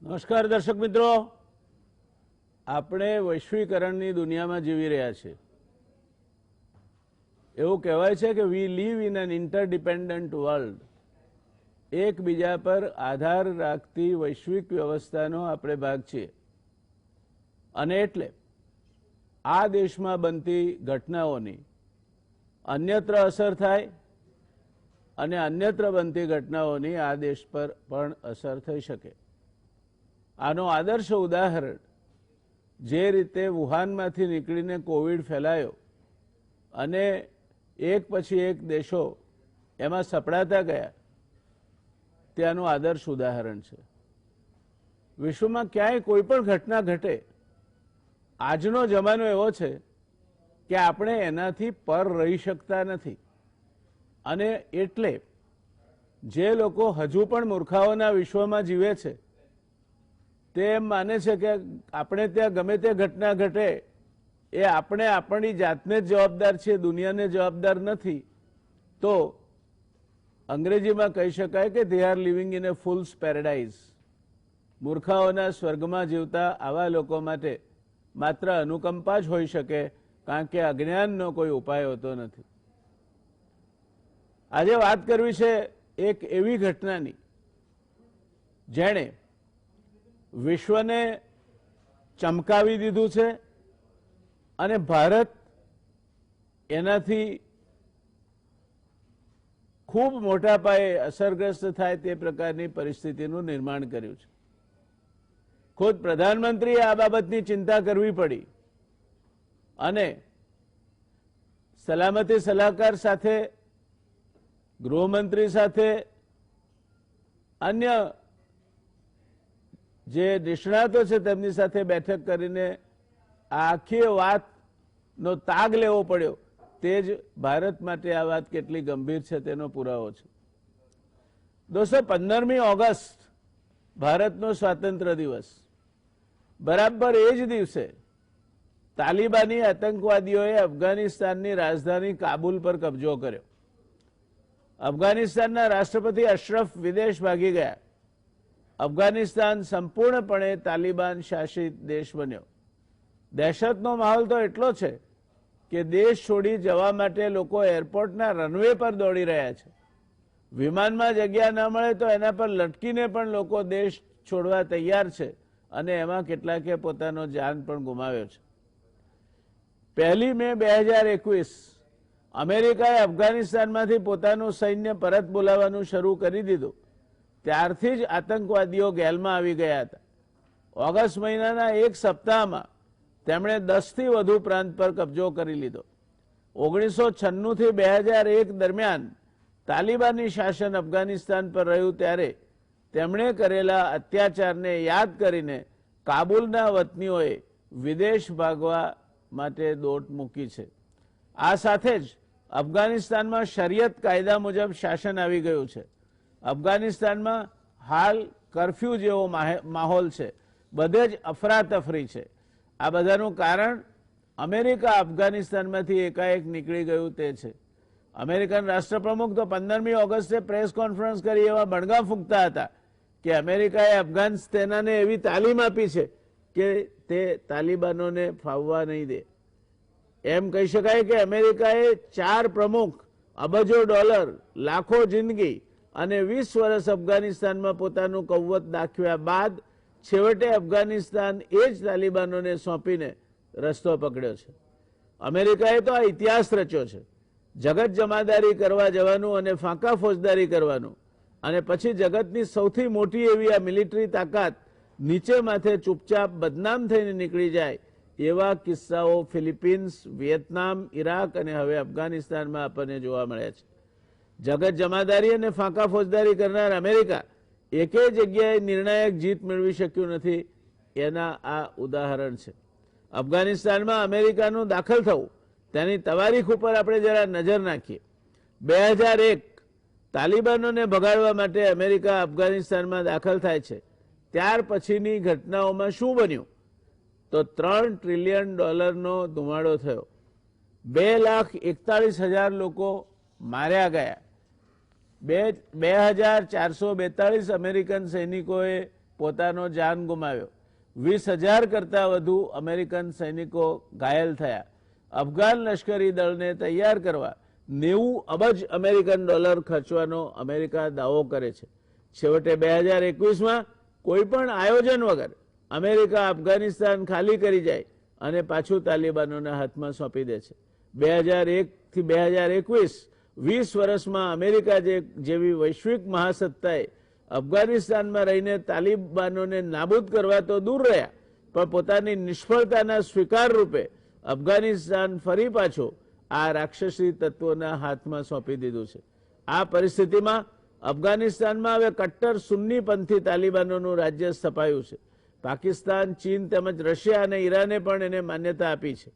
નમસ્કાર દર્શક મિત્રો, આપણે વૈશ્વિકરણની દુનિયામાં જીવી રહ્યા છીએ. એવું કહેવાય છે કે વી લીવ ઇન એન ઇન્ટરડિપેન્ડન્ટ વર્લ્ડ. એકબીજા પર આધાર રાખતી વૈશ્વિક વ્યવસ્થાનો આપણે ભાગ છીએ અને એટલે આ દેશમાં બનતી ઘટનાઓની અન્યત્ર અસર થાય અને અન્યત્ર બનતી ઘટનાઓની આ દેશ પર પણ અસર થઈ શકે. આનો આદર્શ ઉદાહરણ જે રીતે વુહાનમાંથી નીકળીને કોવિડ ફેલાયો અને એક પછી એક દેશો એમાં સપડાતા ગયા ત્યાંનું આદર્શ ઉદાહરણ છે. વિશ્વમાં ક્યાંય કોઈ પણ ઘટના ઘટે, આજનો જમાનો એવો છે કે આપણે એનાથી પર રહી શકતા નથી અને એટલે જે લોકો હજુ પણ મૂર્ખાઓના વિશ્વમાં જીવે છે તે એમ માને છે કે આપણે ત્યાં ગમે તે ઘટના ઘટે એ આપણે આપણી જાતને જ જવાબદાર છીએ, દુનિયાને જવાબદાર નથી. તો અંગ્રેજીમાં કહી શકાય કે they are living in a fool's paradise. મૂર્ખાઓના સ્વર્ગમાં જીવતા આવા લોકો માટે માત્ર અનુકંપા જ હોઈ શકે, કારણ કે અજ્ઞાનનો કોઈ ઉપાય હોતો નથી. આજે વાત કરવી છે એક એવી ઘટનાની જેણે વિશ્વને ચમકાવી દીધું છે અને ભારત એનાથી ખૂબ મોટા પાયે અસરગ્રસ્ત થાય તે પ્રકારની પરિસ્થિતિનું નિર્માણ કર્યું છે. ખુદ પ્રધાનમંત્રીએ આ બાબતની ચિંતા કરવી પડી અને સલામતી સલાહકાર સાથે, ગૃહમંત્રી સાથે, અન્ય જે નિષ્ણાતો છે તેમની સાથે બેઠક કરીને આ આખી વાતનો તાગ લેવો પડ્યો. તે જ ભારત માટે આ વાત કેટલી ગંભીર છે તેનો પુરાવો છે. દોસ્તો, 15મી ઓગસ્ટ ભારતનો સ્વાતંત્ર્ય દિવસ. બરાબર એ જ દિવસે તાલિબાની આતંકવાદીઓએ અફઘાનિસ્તાનની રાજધાની કાબુલ પર કબજો કર્યો. અફઘાનિસ્તાનના રાષ્ટ્રપતિ અશરફ વિદેશ ભાગી ગયા. અફઘાનિસ્તાન સંપૂર્ણપણે તાલિબાન શાસિત દેશ બન્યો. દહેશતનો માહોલ તો એટલો છે કે દેશ છોડી જવા માટે લોકો એરપોર્ટના રનવે પર દોડી રહ્યા છે. વિમાનમાં જગ્યા ન મળે તો એના પર લટકીને પણ લોકો દેશ છોડવા તૈયાર છે અને એમાં કેટલાકે પોતાનો જાન પણ ગુમાવ્યો છે. 1 મે 2021 અમેરિકાએ અફઘાનિસ્તાનમાંથી પોતાનું સૈન્ય પરત બોલાવવાનું શરૂ કરી દીધું. ત્યારથી જ આતંકવાદીઓ ગેલમાં આવી ગયા હતા. ઓગસ્ટ મહિનાના એક સપ્તાહમાં તેમણે 10થી વધુ પ્રાંત પર કબજો કરી લીધો. 1996 થી 2001 દરમિયાન તાલિબાની શાસન અફઘાનિસ્તાન પર રહ્યું ત્યારે તેમણે કરેલા અત્યાચારને યાદ કરીને કાબુલના વતનીઓએ વિદેશ ભાગવા માટે દોટ મૂકી છે. આ સાથે જ અફઘાનિસ્તાનમાં શરિયત કાયદા મુજબ શાસન આવી ગયું છે. અફઘાનિસ્તાનમાં હાલ કરફ્યુ જેવો માહોલ છે. બધે જ અફરાતફરી છે. આ બધાનું કારણ અમેરિકા અફઘાનિસ્તાનમાંથી એકાએક નીકળી ગયું તે છે. અમેરિકન રાષ્ટ્રપ્રમુખ તો 15મી ઓગસ્ટે પ્રેસ કોન્ફરન્સ કરી એવા બણગા ફૂંકતા હતા કે અમેરિકાએ અફઘાન સેનાને એવી તાલીમ આપી છે કે તે તાલિબાનોને ફાવવા નહીં દે. એમ કહી શકાય કે અમેરિકાએ 4 પ્રમુખ, અબજો ડોલર, લાખો જિંદગી અને 20 વર્ષ અફઘાનિસ્તાનમાં પોતાનું કૌવત દાખવ્યા બાદ છેવટે અફઘાનિસ્તાન એ જ તાલિબાનોને સોંપીને રસ્તો પકડ્યો છે. અમેરિકાએ તો આ ઇતિહાસ રચ્યો છે. જગત જમાદારી કરવા જવાનું અને ફાંકા ફોજદારી કરવાનું અને પછી જગતની સૌથી મોટી એવી આ મિલિટરી તાકાત નીચે માથે ચૂપચાપ બદનામ થઈને નીકળી જાય એવા કિસ્સાઓ ફિલિપિન્સ, વિયેતનામ, ઇરાક અને હવે અફઘાનિસ્તાનમાં આપણને જોવા મળ્યા છે. જગત જમાદારી અને ફાંકા ફોજદારી કરનાર અમેરિકા એકેય જગ્યાએ નિર્ણાયક જીત મેળવી શક્યું નથી. એના આ ઉદાહરણ છે. અફઘાનિસ્તાનમાં અમેરિકાનું દાખલ થવું તેની તવારીખ ઉપર આપણે જરા નજર નાખીએ. 2001 તાલિબાનોને ભગાડવા માટે અમેરિકા અફઘાનિસ્તાનમાં દાખલ થાય છે. ત્યાર પછીની ઘટનાઓમાં શું બન્યું? તો $3 ટ્રિલિયન ધુમાડો થયો. 2,41,000 લોકો માર્યા ગયા. 2,442 અમેરિકન સૈનિકોએ પોતાનો જાન ગુમાવ્યો. 20,000 કરતાં વધુ અમેરિકન સૈનિકો ઘાયલ થયા. અફઘાન લશ્કરી દળને તૈયાર કરવા 90 અબજ અમેરિકન ડોલર ખર્ચવાનો અમેરિકા દાવો કરે છે. છેવટે 2021માં કોઈ પણ આયોજન વગર અમેરિકા અફઘાનિસ્તાન ખાલી કરી જાય અને પાછું તાલિબાનોના હાથમાં સોંપી દે છે. 2001 થી 2021 20 વર્ષમાં અમેરિકા જેવી વૈશ્વિક મહાસત્તાએ અફઘાનિસ્તાનમાં રહીને તાલિબાનોને નાબૂદ કરવા તો દૂર રહ્યા, પણ પોતાની નિષ્ફળતાના સ્વીકાર રૂપે અફઘાનિસ્તાન ફરી પાછું આ રાક્ષસી તત્વોના હાથમાં સોંપી દીધું છે. આ પરિસ્થિતિમાં અફઘાનિસ્તાનમાં હવે કટ્ટર સુન્ની પંથી તાલિબાનોનું રાજ્ય સ્થપાયું છે. પાકિસ્તાન, ચીન તેમજ રશિયા અને ઈરાને પણ એને માન્યતા આપી છે.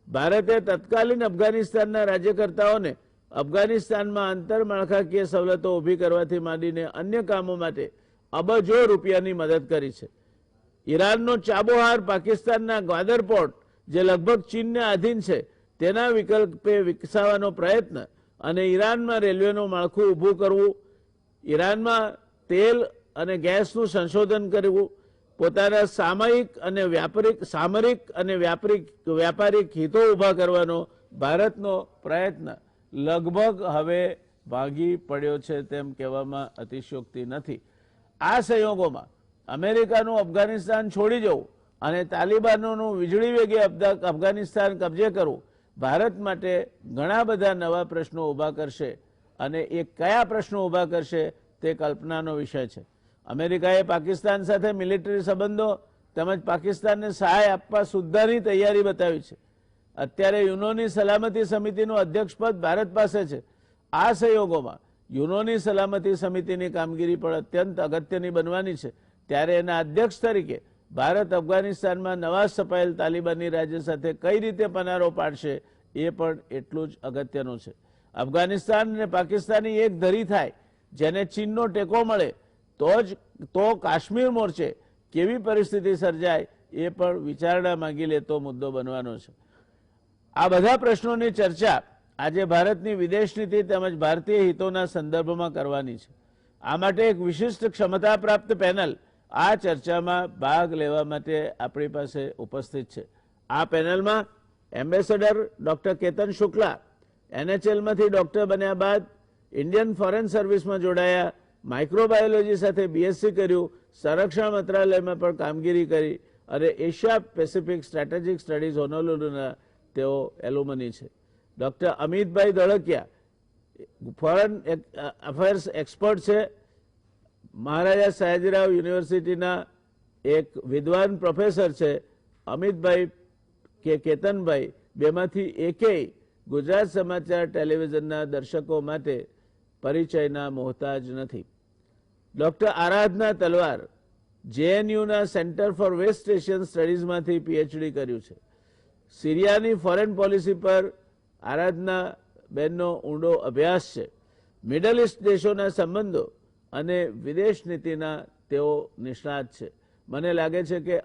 ભારતે તત્કાલીન અફઘાનિસ્તાનના રાજ્યકર્તાઓને અફઘાનિસ્તાનમાં આંતરમાળખાકીય સવલતો ઊભી કરવાથી માંડીને અન્ય કામો માટે અબજો રૂપિયાની મદદ કરી છે. ઈરાનનો ચાબોહાર પાકિસ્તાનના ગ્વાદર પોર્ટ, જે લગભગ ચીનને આધીન છે, તેના વિકલ્પે વિકસાવવાનો પ્રયત્ન અને ઈરાનમાં રેલવેનું માળખું ઊભું કરવું, ઈરાનમાં તેલ અને ગેસનું સંશોધન કરવું, પોતાના સામરિક અને વ્યાપારિક હિતો ઊભા કરવાનો ભારતનો પ્રયત્ન લગભગ હવે ભાગી પડ્યો છે તેમ કહેવામાં અતિશયોક્તિ નથી. આ સંયોગોમાં અમેરિકાનું અફઘાનિસ્તાન છોડી જવું અને તાલિબાનોનું વીજળી વેગે અફઘાનિસ્તાન કબજે કરવું ભારત માટે ઘણા બધા નવા પ્રશ્નો ઊભા કરશે, અને એ કયા પ્રશ્નો ઊભા કરશે તે કલ્પનાનો વિષય છે. અમેરિકાએ પાકિસ્તાન સાથે મિલિટરી સંબંધો તેમજ પાકિસ્તાનને સહાય આપવા સુદ્ધાની તૈયારી બતાવી છે. અત્યારે યુનોની સલામતી સમિતિનું અધ્યક્ષપદ ભારત પાસે છે. આ સંયોગોમાં યુનોની સલામતી સમિતિની કામગીરી પણ અત્યંત અગત્યની બનવાની છે. ત્યારે એના અધ્યક્ષ તરીકે ભારત અફઘાનિસ્તાનમાં નવા સ્થપાયેલ તાલિબાની રાજ્ય સાથે કઈ રીતે પનારો પાડશે એ પણ એટલું જ અગત્યનું છે. અફઘાનિસ્તાન અને પાકિસ્તાની એક ધરી થાય, જેને ચીનનો ટેકો મળે તો કાશ્મીર મોરચે કેવી પરિસ્થિતિ સર્જાય એ પણ વિચારણા માંગી લેતો મુદ્દો બનવાનો છે. આ બધા પ્રશ્નોની ચર્ચા આજે ભારતની વિદેશ નીતિ તેમજ ભારતીય હિતોના સંદર્ભમાં કરવાની છે. આ માટે એક વિશિષ્ટ ક્ષમતા પ્રાપ્ત પેનલ આ ચર્ચામાં ભાગ લેવા માટે આપણી પાસે ઉપસ્થિત છે. આ પેનલમાં એમ્બેસેડર ડોક્ટર કેતન શુક્લા, એનએચએલમાંથી ડોક્ટર બન્યા બાદ ઇન્ડિયન ફોરેન સર્વિસમાં જોડાયા, માઇક્રોબાયોલોજી સાથે બીએસસી કર્યું, સંરક્ષણ મંત્રાલયમાં પણ કામગીરી કરી અને એશિયા પેસિફિક સ્ટ્રેટેજિક સ્ટડીઝ હોનોલુલુના તેઓ એલુમની છે. Doctor Amitbhai Dholakia foreign affairs expert છે. મહારાજા સયાજીરાવ યુનિવર્સિટીના એક વિદ્વાન પ્રોફેસર છે. અમિતભાઈ કે કેતનભાઈ બેમાંથી એકેય ગુજરાત સમાચાર ટેલિવિઝનના દર્શકો માટે પરિચયના મોહતાજ નથી. ડોક્ટર આરાધના તલવાર જેએનયુના સેન્ટર ફોર વેસ્ટ એશિયન સ્ટડીઝમાંથી પીએચડી કર્યું છે. સિરિયાની ફોરેન પોલિસી પર આરાધના બેનનો ઊંડો અભ્યાસ છે. મિડલ ઇસ્ટ દેશોના સંબંધો અને વિદેશ નીતિના તેઓ નિષ્ણાત છે. મને લાગે છે કે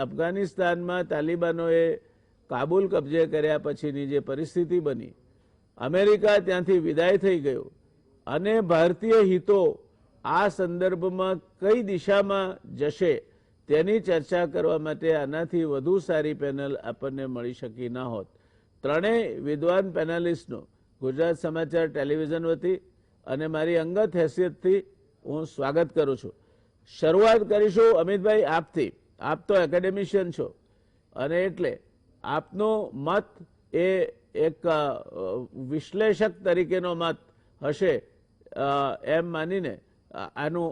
અફઘાનિસ્તાનમાં તાલિબાનોએ કાબુલ કબજે કર્યા પછીની જે પરિસ્થિતિ બની, અમેરિકા ત્યાંથી વિદાય થઈ ગયું અને ભારતીય હિતો આ સંદર્ભમાં કઈ દિશામાં જશે તેની ચર્ચા કરવા માટે આનાથી વધુ સારી પેનલ આપણને મળી શકી ન હોત. ત્રણેય વિદ્વાન પેનલિસ્ટનો ગુજરાત સમાચાર ટેલિવિઝન વતી અને મારી અંગત હેસિયતથી હું સ્વાગત કરું છું. શરૂઆત કરીશું અમિતભાઈ આપથી. આપ તો એકેડેમિશિયન છો અને એટલે આપનો મત એ એક વિશ્લેષક તરીકેનો મત હશે એમ માનીને આનું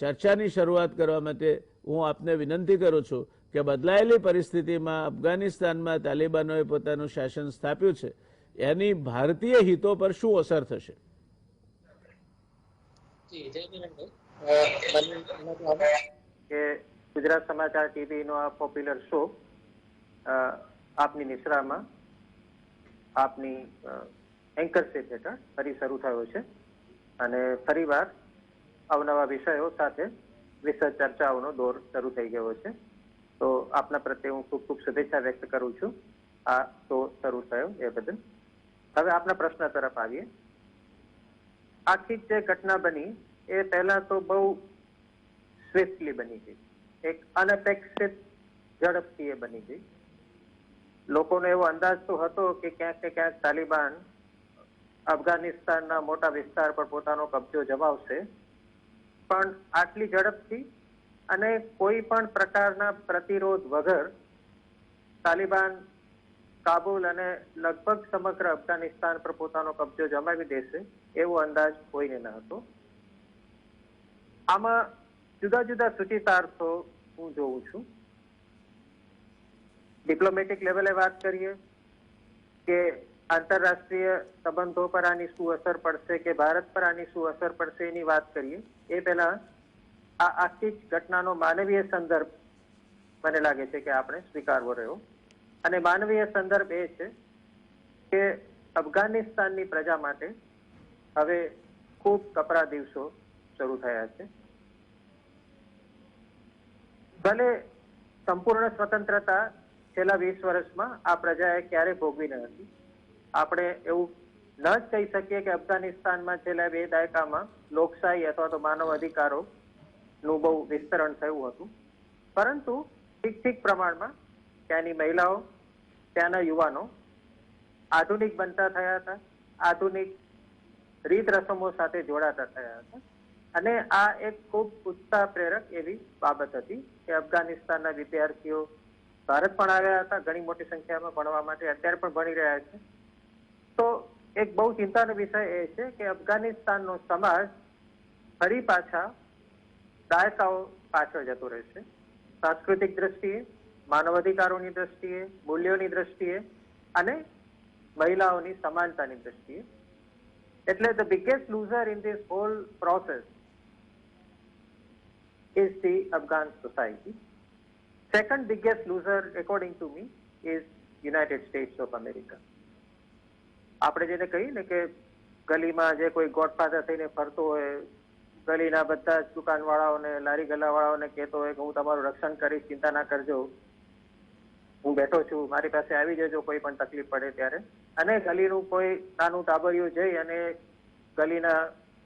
ચર્ચાની શરૂઆત કરવા માટે હું આપને વિનંતી કરું છું કે બદલાયેલી પરિસ્થિતિમાં અફઘાનિસ્તાનમાં તાલિબાનોએ પોતાનું શાસન સ્થાપ્યું છે, એની ભારતીય હિતો પર શું અસર થશે? કે ગુજરાત સમાચાર ટીવી નો આ પોપ્યુલર શો આપની નિશ્રામાં આપની એન્કરશીપ હેઠળ ફરી શરૂ થયો છે અને ફરીવાર અવનવા વિષયો સાથે વિશદ ચર્ચાઓનો દોર શરૂ થઈ ગયો છે. તો આપના પ્રત્યે હું ખૂબ ખૂબ શુભેચ્છા વ્યક્ત કરું છું આ શો શરૂ થયો એ બદલ. હવે આપના પ્રશ્ન તરફ આવીએ. આખી જે ઘટના બની એ પહેલા તો બહુ સ્વિફ્ટલી બની ગઈ, એક અનપેક્ષિત ઝડપથી એ બની ગઈ. લોકોનો એવો અંદાજ તો હતો કે ક્યાંક ને ક્યાંક તાલિબાન અફઘાનિસ્તાનના મોટા વિસ્તાર પર પોતાનો કબજો જમાવશે, પણ આટલી ઝડપથી અને કોઈ પણ પ્રકારના પ્રતિરોધ વગર તાલિબાન કાબુલ અને લગભગ સમગ્ર અફઘાનિસ્તાન પર પોતાનો કબજો જમાવી દેશે એવો અંદાજ કોઈને ન હતો. આમાં જુદા જુદા સૂચિતાર્થો હું જોઉં છું. ડિપ્લોમેટિક લેવલે વાત કરીએ કે આંતરરાષ્ટ્રીય સંબંધો પર આની શું અસર પડશે કે ભારત પર આની શું અસર પડશે એની વાત કરીએ એ પહેલા આ આખી જ ઘટનાનો માનવીય સંદર્ભ મને લાગે છે કે આપણે સ્વીકારવો રહ્યો. અને માનવીય સંદર્ભ એ છે કે અફઘાનિસ્તાનની પ્રજા માટે હવે ખૂબ કપરા દિવસો શરૂ થયા છે. ભલે સંપૂર્ણ સ્વતંત્રતા છેલ્લા 20 વર્ષમાં આ પ્રજાએ ક્યારેય ભોગવી ન હતી. આપણે એવું ન જ કહી શકીએ કે અફઘાનિસ્તાનમાં છેલ્લા 2 દાયકામાં લોકશાહી અથવા તો માનવ અધિકારોનું બહુ વિસ્તરણ થયું હતું, પરંતુ ઠીક પ્રમાણમાં ત્યાંની મહિલાઓ, ત્યાંના યુવાનો આધુનિક બનતા થયા હતા, આધુનિક રીત રસમો સાથે જોડાતા થયા હતા. અને આ એક ખૂબ ઉત્સાહ પ્રેરક એવી બાબત હતી કે અફઘાનિસ્તાનના વિદ્યાર્થીઓ ભારત પણ આવ્યા હતા ઘણી મોટી સંખ્યામાં ભણવા માટે, અત્યારે પણ ભણી રહ્યા છે. તો એક બહુ ચિંતાનો વિષય એ છે કે અફઘાનિસ્તાનનો સમાજ ફરી પાછા દાયકાઓ પાછળ જતો રહેશે, સાંસ્કૃતિક દ્રષ્ટિએ, માનવ અધિકારોની દ્રષ્ટિએ, મૂલ્યોની દ્રષ્ટિએ અને મહિલાઓની સમાનતાની દ્રષ્ટિએ. એટલે the biggest loser in this whole process is the Afghan society. Second biggest loser, according to me, is United States of America. આપણે જેને કહીએ ને કે ગલીમાં જે કોઈ ગોડફાધર થઈને ફરતો હોય, ગલીના બધા જ દુકાનવાળાઓને, લારી ગલ્લાવાળાઓને કહેતો હોય કે હું તમારું રક્ષણ કરીશ, ચિંતા ના કરજો, હું બેઠો છું, મારી પાસે આવી જજો કોઈ પણ તકલીફ પડે ત્યારે. અને ગલીનું કોઈ નાનું ટાબરિયું જઈ અને ગલીના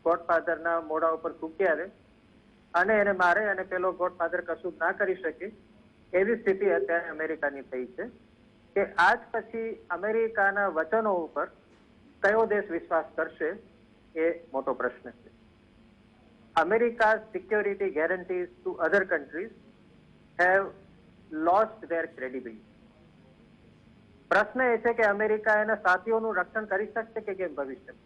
ગોડફાધરના મોઢા ઉપર થૂકી આવે અને એને મારે અને પેલો ગોડફાધર કશું ના કરી શકે, એવી સ્થિતિ અત્યારે અમેરિકાની થઈ છે કે આજ પછી અમેરિકાના વચનો ઉપર કયો દેશ વિશ્વાસ કરશે એ મોટો પ્રશ્ન છે. America's security guarantees to other countries have lost their credibility. પ્રશ્ન એ છે કે અમેરિકા એના સાથીઓનું રક્ષણ કરી શકશે કે કેમ ભવિષ્યમાં?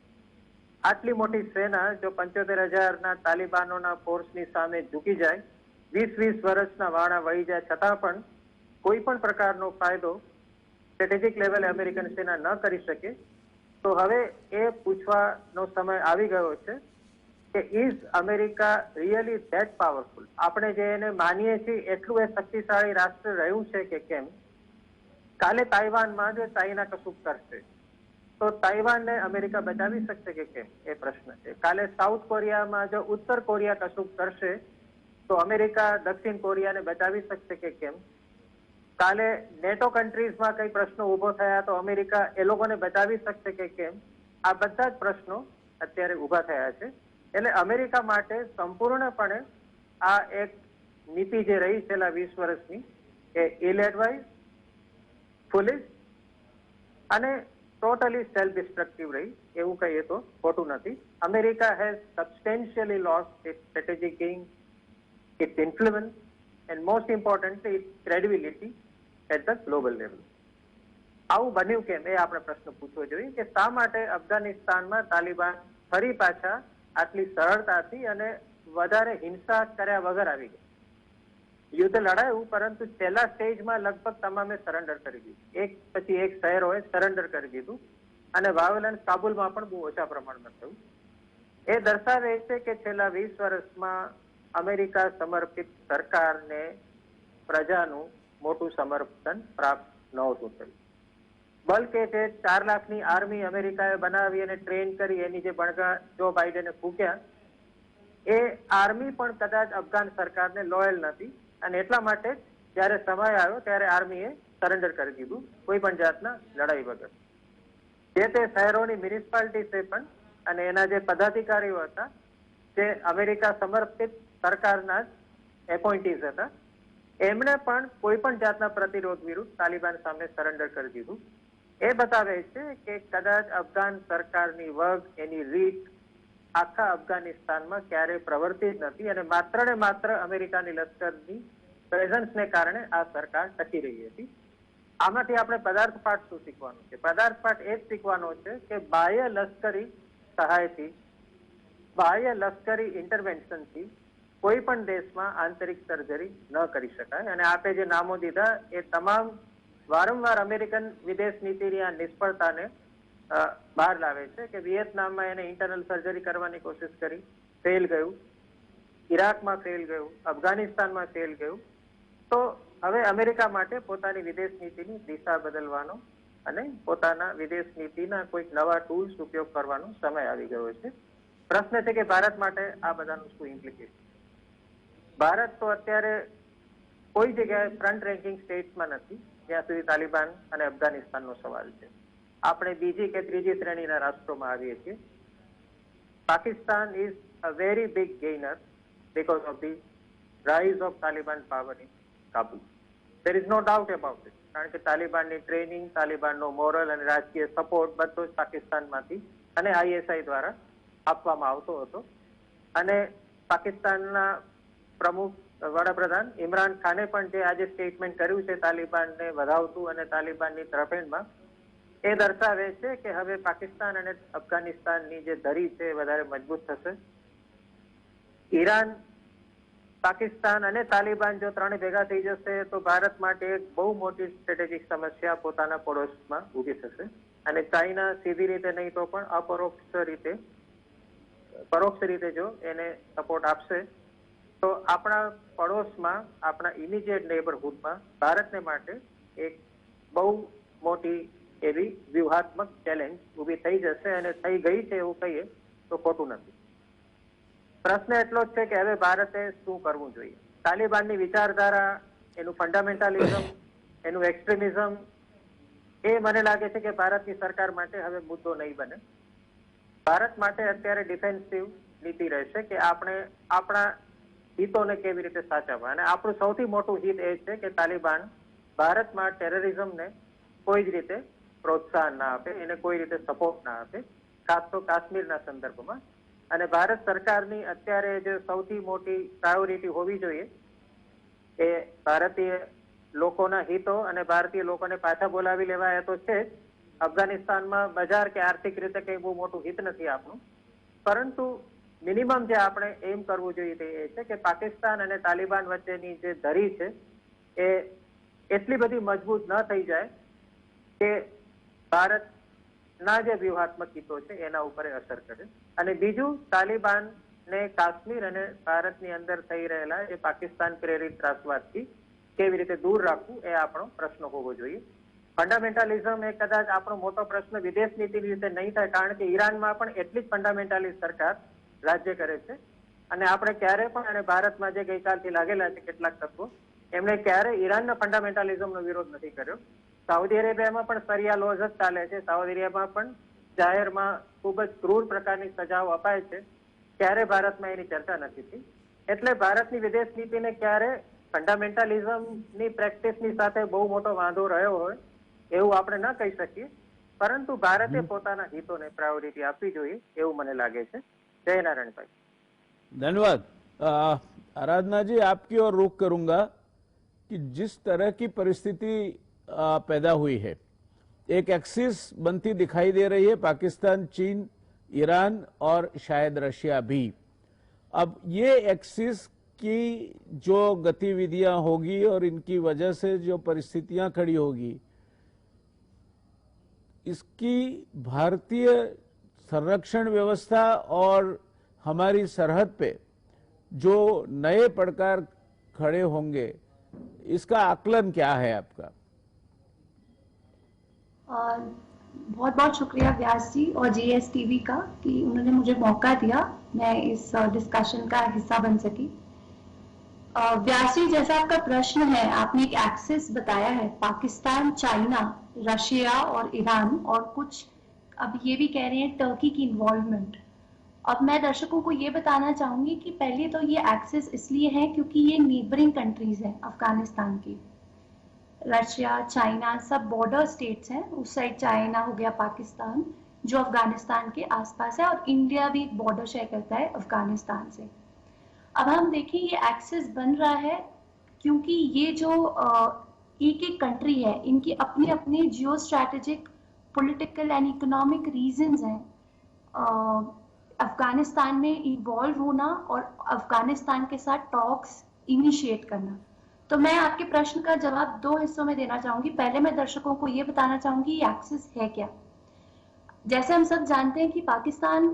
આટલી મોટી સેના જો 75,000ના તાલિબાનોના ફોર્સની સામે ઝૂકી જાય, 20 વર્ષના વાણા વહી જાય છતાં પણ કોઈ પણ પ્રકારનો ફાયદો સ્ટ્રેટેજિક લેવલે અમેરિકન સેના ન કરી શકે, તો હવે એ પૂછવાનો સમય આવી ગયો છે કે is America really that powerful? આપણે જે એને માનીએ છીએ એટલું એ શક્તિશાળી રાષ્ટ્ર રહ્યું છે કે કેમ? કાલે તાઇવાનમાં જો ચાઇના કશું કરશે તો તાઇવાનને અમેરિકા બચાવી શકશે કે કેમ? એ પ્રશ્ન છે. કાલે સાઉથ કોરિયામાં જો ઉત્તર કોરિયા કશું કરશે તો અમેરિકા દક્ષિણ કોરિયાને બચાવી શકશે કે કેમ? કાલે નેટો કન્ટ્રીઝમાં કઈ પ્રશ્નો ઉભો થયા તો અમેરિકા એ લોકોને બચાવી શકશે કે કેમ? આ બધા જ પ્રશ્નો અત્યારે ઉભા થયા છે. એટલે અમેરિકા માટે સંપૂર્ણપણે આ એક નીતિ જે રહી છેલ્લા 20 વર્ષની એ ઇલ એડવાઇઝ, ફુલિશ અને ટોટલી સેલ્ફ ડિસ્ટ્રક્ટિવ રહી, એવું કહીએ તો ખોટું નથી. America has substantially lost its strategic game, its influence and most importantly its credibility at the global level. આવું બન્યું કેમ એ આપણે પ્રશ્ન પૂછવો જોઈએ કે શા માટે અફઘાનિસ્તાનમાં તાલિબાન ફરી પાછા આટલી સરળતાથી અને વધારે હિંસા કર્યા વગર આવી ગઈ? યુદ્ધ લડાયું, પરંતુ છેલ્લા સ્ટેજમાં લગભગ તમામે સરેન્ડર કરી દીધું. એક પછી એક શહેરોએ સરેન્ડર કરી દીધું અને વાયોલન્સ કાબુલમાં પણ બહુ ઓછા પ્રમાણમાં થયું. એ દર્શાવે છે કે છેલ્લા 20 વર્ષમાં અમેરિકા સમર્પિત સરકારને પ્રજાનું મોટું સમર્થન પ્રાપ્ત નહોતું થયું. બલ્કે જે 4 લાખની આર્મી અમેરિકાએ બનાવી અને ટ્રેન કરી, એની જે બણગા જો બાઇડને ફૂક્યા, એ આર્મી પણ કદાચ અફઘાન સરકારને લોયલ નથી અને એટલા માટે જયારે સમય આવ્યો ત્યારે આર્મીએ સરેન્ડર કરી દીધું કોઈ પણ જાતના લડાઈ વગર. જે તે શહેરોની મ્યુનિસિપાલિટી પણ અને એના જે પદાધિકારીઓ હતા તે અમેરિકા સમર્પિત સરકારના જ એપોઇન્ટીઝ હતા, એમણે પણ કોઈ પણ જાતના પ્રતિરોધ વિરુદ્ધ તાલિબાન સામે સરેન્ડર કરી દીધું. એ બતાવે છે કે કદાચ અફઘાન સરકારની વગ, એની રીત આખા અફઘાનિસ્તાનમાં ક્યારેય પ્રવર્તી જ નથી અને માત્ર ને માત્ર અમેરિકાની લશ્કરની પ્રેઝન્સને કારણે આ સરકાર ટકી રહી હતી. આમાંથી આપણે પદાર્થ પાઠ શું શીખવાનું છે? પદાર્થ પાઠ એ જ શીખવાનો છે કે બાહ્ય લશ્કરી સહાયથી, બાહ્ય લશ્કરી ઇન્ટરવેન્શનથી કોઈ પણ દેશમાં આંતરિક સર્જરી ન કરી શકાય. અને આપે જે નામો દીધા એ તમામ વારંવાર અમેરિકન વિદેશ નીતિની આ નિષ્ફળતાને બહાર લાવે છે કે વિયેતનામમાં એને ઇન્ટરનલ સર્જરી કરવાની કોશિશ કરી, ફેલ ગયું. ઈરાકમાં ફેલ ગયું, અફઘાનિસ્તાનમાં ફેલ ગયું. તો હવે અમેરિકા માટે પોતાની વિદેશ નીતિની દિશા બદલવાનો અને પોતાના વિદેશ નીતિના કોઈક નવા ટૂલ્સ ઉપયોગ કરવાનો સમય આવી ગયો છે. પ્રશ્ન છે કે ભારત માટે આ બધાનું શું ઇમ્પ્લિકેશન? ભારત તો અત્યારે કોઈ જગ્યાએ ફ્રન્ટ રેન્કિંગ સ્ટેટ્સમાં નથી જ્યાં સુધી તાલિબાન અને અફઘાનિસ્તાનનો સવાલ છે. આપણે બીજી કે ત્રીજી શ્રેણીના રાષ્ટ્રોમાં આવીએ છીએ. Pakistan is a very big gainer because of the rise of Taliban power in Kabul. There is no doubt about it. કારણ કે તાલિબાનની ટ્રેનિંગ, તાલિબાનનો મોરલ અને રાજકીય સપોર્ટ બધો જ પાકિસ્તાનમાંથી અને ISI દ્વારા આપવામાં આવતો હતો. અને પાકિસ્તાનના પ્રમુખ વડાપ્રધાન ઇમરાન ખાને પણ જે આજે સ્ટેટમેન્ટ કર્યું છે તાલિબાનને વધાવતું અને તાલિબાનની તરફેણમાં, એ દર્શાવે છે કે હવે પાકિસ્તાન અને અફઘાનિસ્તાનની જે ધરી છે એ વધારે મજબૂત થશે. ઈરાન, પાકિસ્તાન અને તાલિબાન જો ત્રણે ભેગા થઈ જશે તો ભારત માટે એક બહુ મોટી સ્ટ્રેટેજિક સમસ્યા પોતાના પડોશમાં ઊભી થશે. અને ચાઇના સીધી રીતે નહીં તો પણ પરોક્ષ રીતે જો એને સપોર્ટ આપશે તો આપણા પડોશમાં, આપણા ઇમિડિયેટ નેબરહુડમાં ભારતને માટે એક બહુ મોટી એવી વ્યૂહાત્મક ચેલેન્જ ઊભી થઈ જશે. અને થઈ ગઈ છે એવું કહીએ તો ખોટું નથી. પ્રશ્ન એટલો જ છે કે હવે ભારતે શું કરવું જોઈએ. તાલિબાનની વિચારધારા, એનું ફંડામેન્ટાલિઝમ, એનું એક્સ્ટ્રીમિઝમ, એ મને લાગે છે કે ભારતની સરકાર માટે હવે મુદ્દો નહીં બને. ભારત માટે અત્યારે ડિફેન્સિવ નીતિ રહેશે કે આપણે આપણા હિતોને કેવી રીતે સાચવવા. અને આપણું સૌથી મોટું હિત એ છે કે તાલિબાન ભારતમાં ટેરરિઝમને કોઈ જ રીતે પ્રોત્સાહન ના આપે, એને કોઈ રીતે સપોર્ટ ના આપે, ખાસ તો કાશ્મીરના સંદર્ભમાં. અને ભારત સરકારની અત્યારે જે સૌથી મોટી પ્રાયોરિટી હોવી જોઈએ એ ભારતીય લોકોના હિતો અને ભારતીય લોકોને પાછા બોલાવી લેવા એ તો છે જ. અફઘાનિસ્તાનમાં બજાર કે આર્થિક રીતે કઈ બહુ મોટું હિત નથી આપણું, પરંતુ મિનિમમ જે આપણે એમ કરવું જોઈએ તે એ છે કે પાકિસ્તાન અને તાલિબાન વચ્ચેની જે ધરી છે એ એટલી બધી મજબૂત ન થઈ જાય કે ભારતના જે વ્યૂહાત્મક હિતો છે એના ઉપર અસર કરે. અને બીજું, તાલિબાનને કાશ્મીર અને ભારતની અંદર થઈ રહેલા એ પાકિસ્તાન પ્રેરિત ત્રાસવાદથી કેવી રીતે દૂર રાખવું એ આપણો પ્રશ્ન હોવો જોઈએ. ફંડામેન્ટાલિઝમ એ કદાચ આપણો મોટો પ્રશ્ન વિદેશ નીતિની રીતે નહીં થાય, કારણ કે ઈરાનમાં પણ એટલી જ ફંડામેન્ટાલિસ્ટ સરકાર રાજ્ય કરે છે. અને આપણે ક્યારે પણ, અને ભારતમાં જે ગઈકાલથી લાગેલા છે કેટલાક તત્વો, એમણે ક્યારે ઈરાનના ફંડામેન્ટાલિઝમનો વિરોધ નથી કર્યો. સાઉદી અરેબિયામાં પણ શરિયા લોઝ જ ચાલે છે. સાઉદી અરેબિયામાં પણ જાહેરમાં ખૂબ જ ક્રૂર પ્રકારની સજાઓ અપાય છે. ક્યારે ભારતમાં એની ચર્ચા નથી થઈ. એટલે ભારતની વિદેશ નીતિને ક્યારે ફંડામેન્ટાલિઝમની પ્રેક્ટિસની સાથે બહુ મોટો વાંધો રહ્યો હોય એવું આપણે ન કહી શકીએ, પરંતુ ભારતે પોતાના હિતોને પ્રાયોરિટી આપવી જોઈએ એવું મને લાગે છે. जय नारायण भाई. धन्यवाद. आराधना जी, आपकी ओर रुख करूंगा कि जिस तरह की परिस्थिति पैदा हुई है, एक एक्सिस बनती दिखाई दे रही है, पाकिस्तान, चीन, ईरान और शायद रशिया भी. अब ये एक्सिस की जो गतिविधियां होगी और इनकी वजह से जो परिस्थितियां खड़ी होगी, इसकी भारतीय संरक्षण व्यवस्था और हमारी सरहद पे जो नए पड़कार खड़े होंगे, इसका आकलन क्या है आपका? बहुत बहुत शुक्रिया व्यास जी और GSTV का कि उन्होंने मुझे मौका दिया मैं इस डिस्कशन का हिस्सा बन सकी. व्यास जी, जैसा आपका प्रश्न है, आपने एक एक्सिस बताया है, पाकिस्तान, चाइना, रशिया और ईरान, और कुछ अब ये भी कह रहे हैं टर्की की इन्वॉल्वमेंट. अब मैं दर्शकों को ये बताना चाहूंगी कि पहले तो ये एक्सेस इसलिए है क्योंकि ये नेबरिंग कंट्रीज हैं अफगानिस्तान की। रशिया, चाइना सब बॉर्डर स्टेट्स हैं। उस साइड चाइना हो गया, पाकिस्तान जो अफगानिस्तान के आसपास है, और इंडिया भी एक बॉर्डर शेयर करता है अफगानिस्तान से। अब हम देखें ये एक्सेस बन रहा है क्योंकि ये जो एक एक कंट्री है, इनकी अपने अपने geostrategic, political and economic reasons हैं अफगानिस्तान में इन्वॉल्व होना और अफगानिस्तान के साथ टॉक्स इनिशिएट करना। तो मैं आपके प्रश्न का जवाब दो हिस्सों में देना चाहूंगी। पहले मैं दर्शकों को ये बताना चाहूंगी ये एक्सेस है क्या। जैसे हम सब जानते हैं कि पाकिस्तान,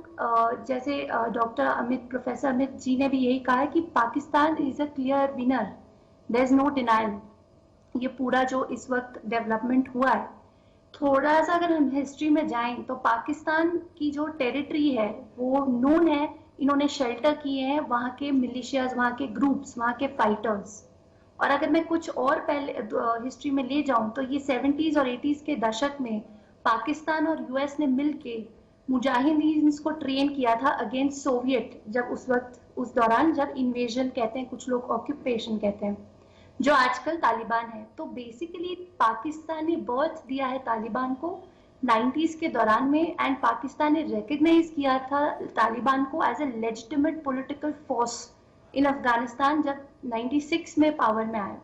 जैसे प्रोफेसर अमित जी ने भी यही कहा है कि Pakistan is a clear winner, there is no denial. ये पूरा जो इस वक्त डेवलपमेंट हुआ है, थोड़ा सा अगर हम हिस्ट्री में जाएं तो पाकिस्तान की जो टेरिटरी है वो नोन है, इन्होंने शेल्टर किए हैं वहां के मिलिशियाज, वहां के ग्रुप्स, वहां के फाइटर्स। और अगर मैं कुछ और पहले हिस्ट्री में ले जाऊं तो ये 70s और 80s के दशक में पाकिस्तान और यूएस ने मिलके मुजाहिदीन को ट्रेन किया था अगेंस्ट सोवियत, जब उस वक्त, उस दौरान जब इन्वेजन कहते हैं, कुछ लोग ऑक्यूपेशन कहते हैं, जो आजकल तालिबान है। तो बेसिकली पाकिस्तान ने बर्थ दिया है तालिबान को 90s के दौरान में, एंड पाकिस्तान ने रिकग्नाइज किया था तालिबान को as a legitimate political force in Afghanistan जब 96 में पावर में आया।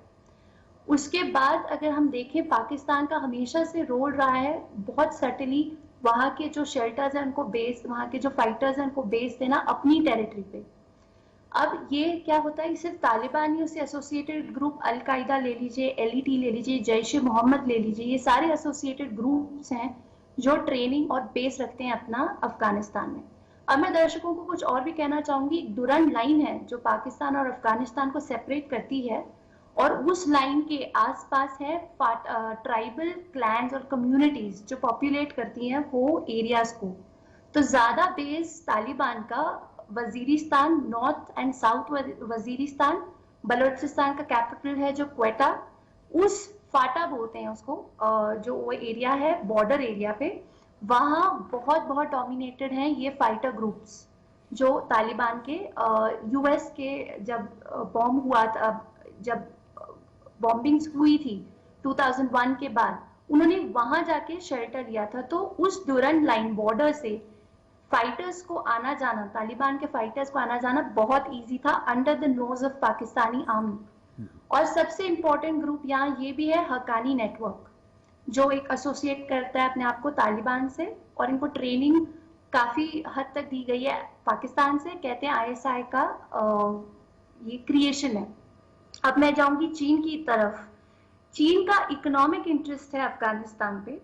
उसके बाद अगर हम देखें, पाकिस्तान का हमेशा से रोल रहा है बहुत सटली वहां के जो शेल्टर्स हैं उनको बेस, वहां के जो फाइटर्स हैं उनको बेस देना अपनी टेरिटरी पे। अब ये क्या होता है, सिर्फ तालिबान ही, उससे एसोसिएटेड ग्रुप अल-कायदा ले लीजिए, एलईटी ले लीजिए, जैश ए मोहम्मद ले लीजिए, ये सारे एसोसिएटेड ग्रुप्स हैं जो ट्रेनिंग और बेस रखते हैं अपना अफगानिस्तान में। अब मैं दर्शकों को कुछ और भी कहना चाहूंगी। डुरंड लाइन है जो पाकिस्तान और अफगानिस्तान को सेपरेट करती है, और उस लाइन के आसपास है ट्राइबल क्लैंस और कम्युनिटीज जो पॉपुलेट करती हैं वो एरियाज को। तो ज्यादा बेस तालिबान का Waziristan, north and south Waziristan, Balochistan का कैपिटल है जो क्वेटा, उस फाटा बोलते हैं उसको, जो वो एरिया है बॉर्डर एरिया पे, वहां बहुत बहुत डोमिनेटेड हैं ये फाइटर ग्रुप्स जो तालिबान के। यूएस के जब बॉम्ब हुआ था, जब बॉम्बिंग्स हुई थी 2001 के बाद, उन्होंने वहां जाके शेल्टर लिया था। तो उस डुरंड लाइन बॉर्डर से फाइटर्स को आना जाना, तालिबान के फाइटर्स को आना जाना बहुत इजी था under the nose of Pakistani army. और सबसे इंपॉर्टेंट ग्रुप यहाँ ये भी है हक्कानी नेटवर्क, जो एक एसोसिएट करता है अपने आप को तालिबान से, और इनको ट्रेनिंग काफी हद तक दी गई है पाकिस्तान से। कहते हैं आईएसआई का ये क्रिएशन है। अब मैं जाऊंगी चीन की तरफ। चीन का इकोनॉमिक इंटरेस्ट है अफगानिस्तान पे।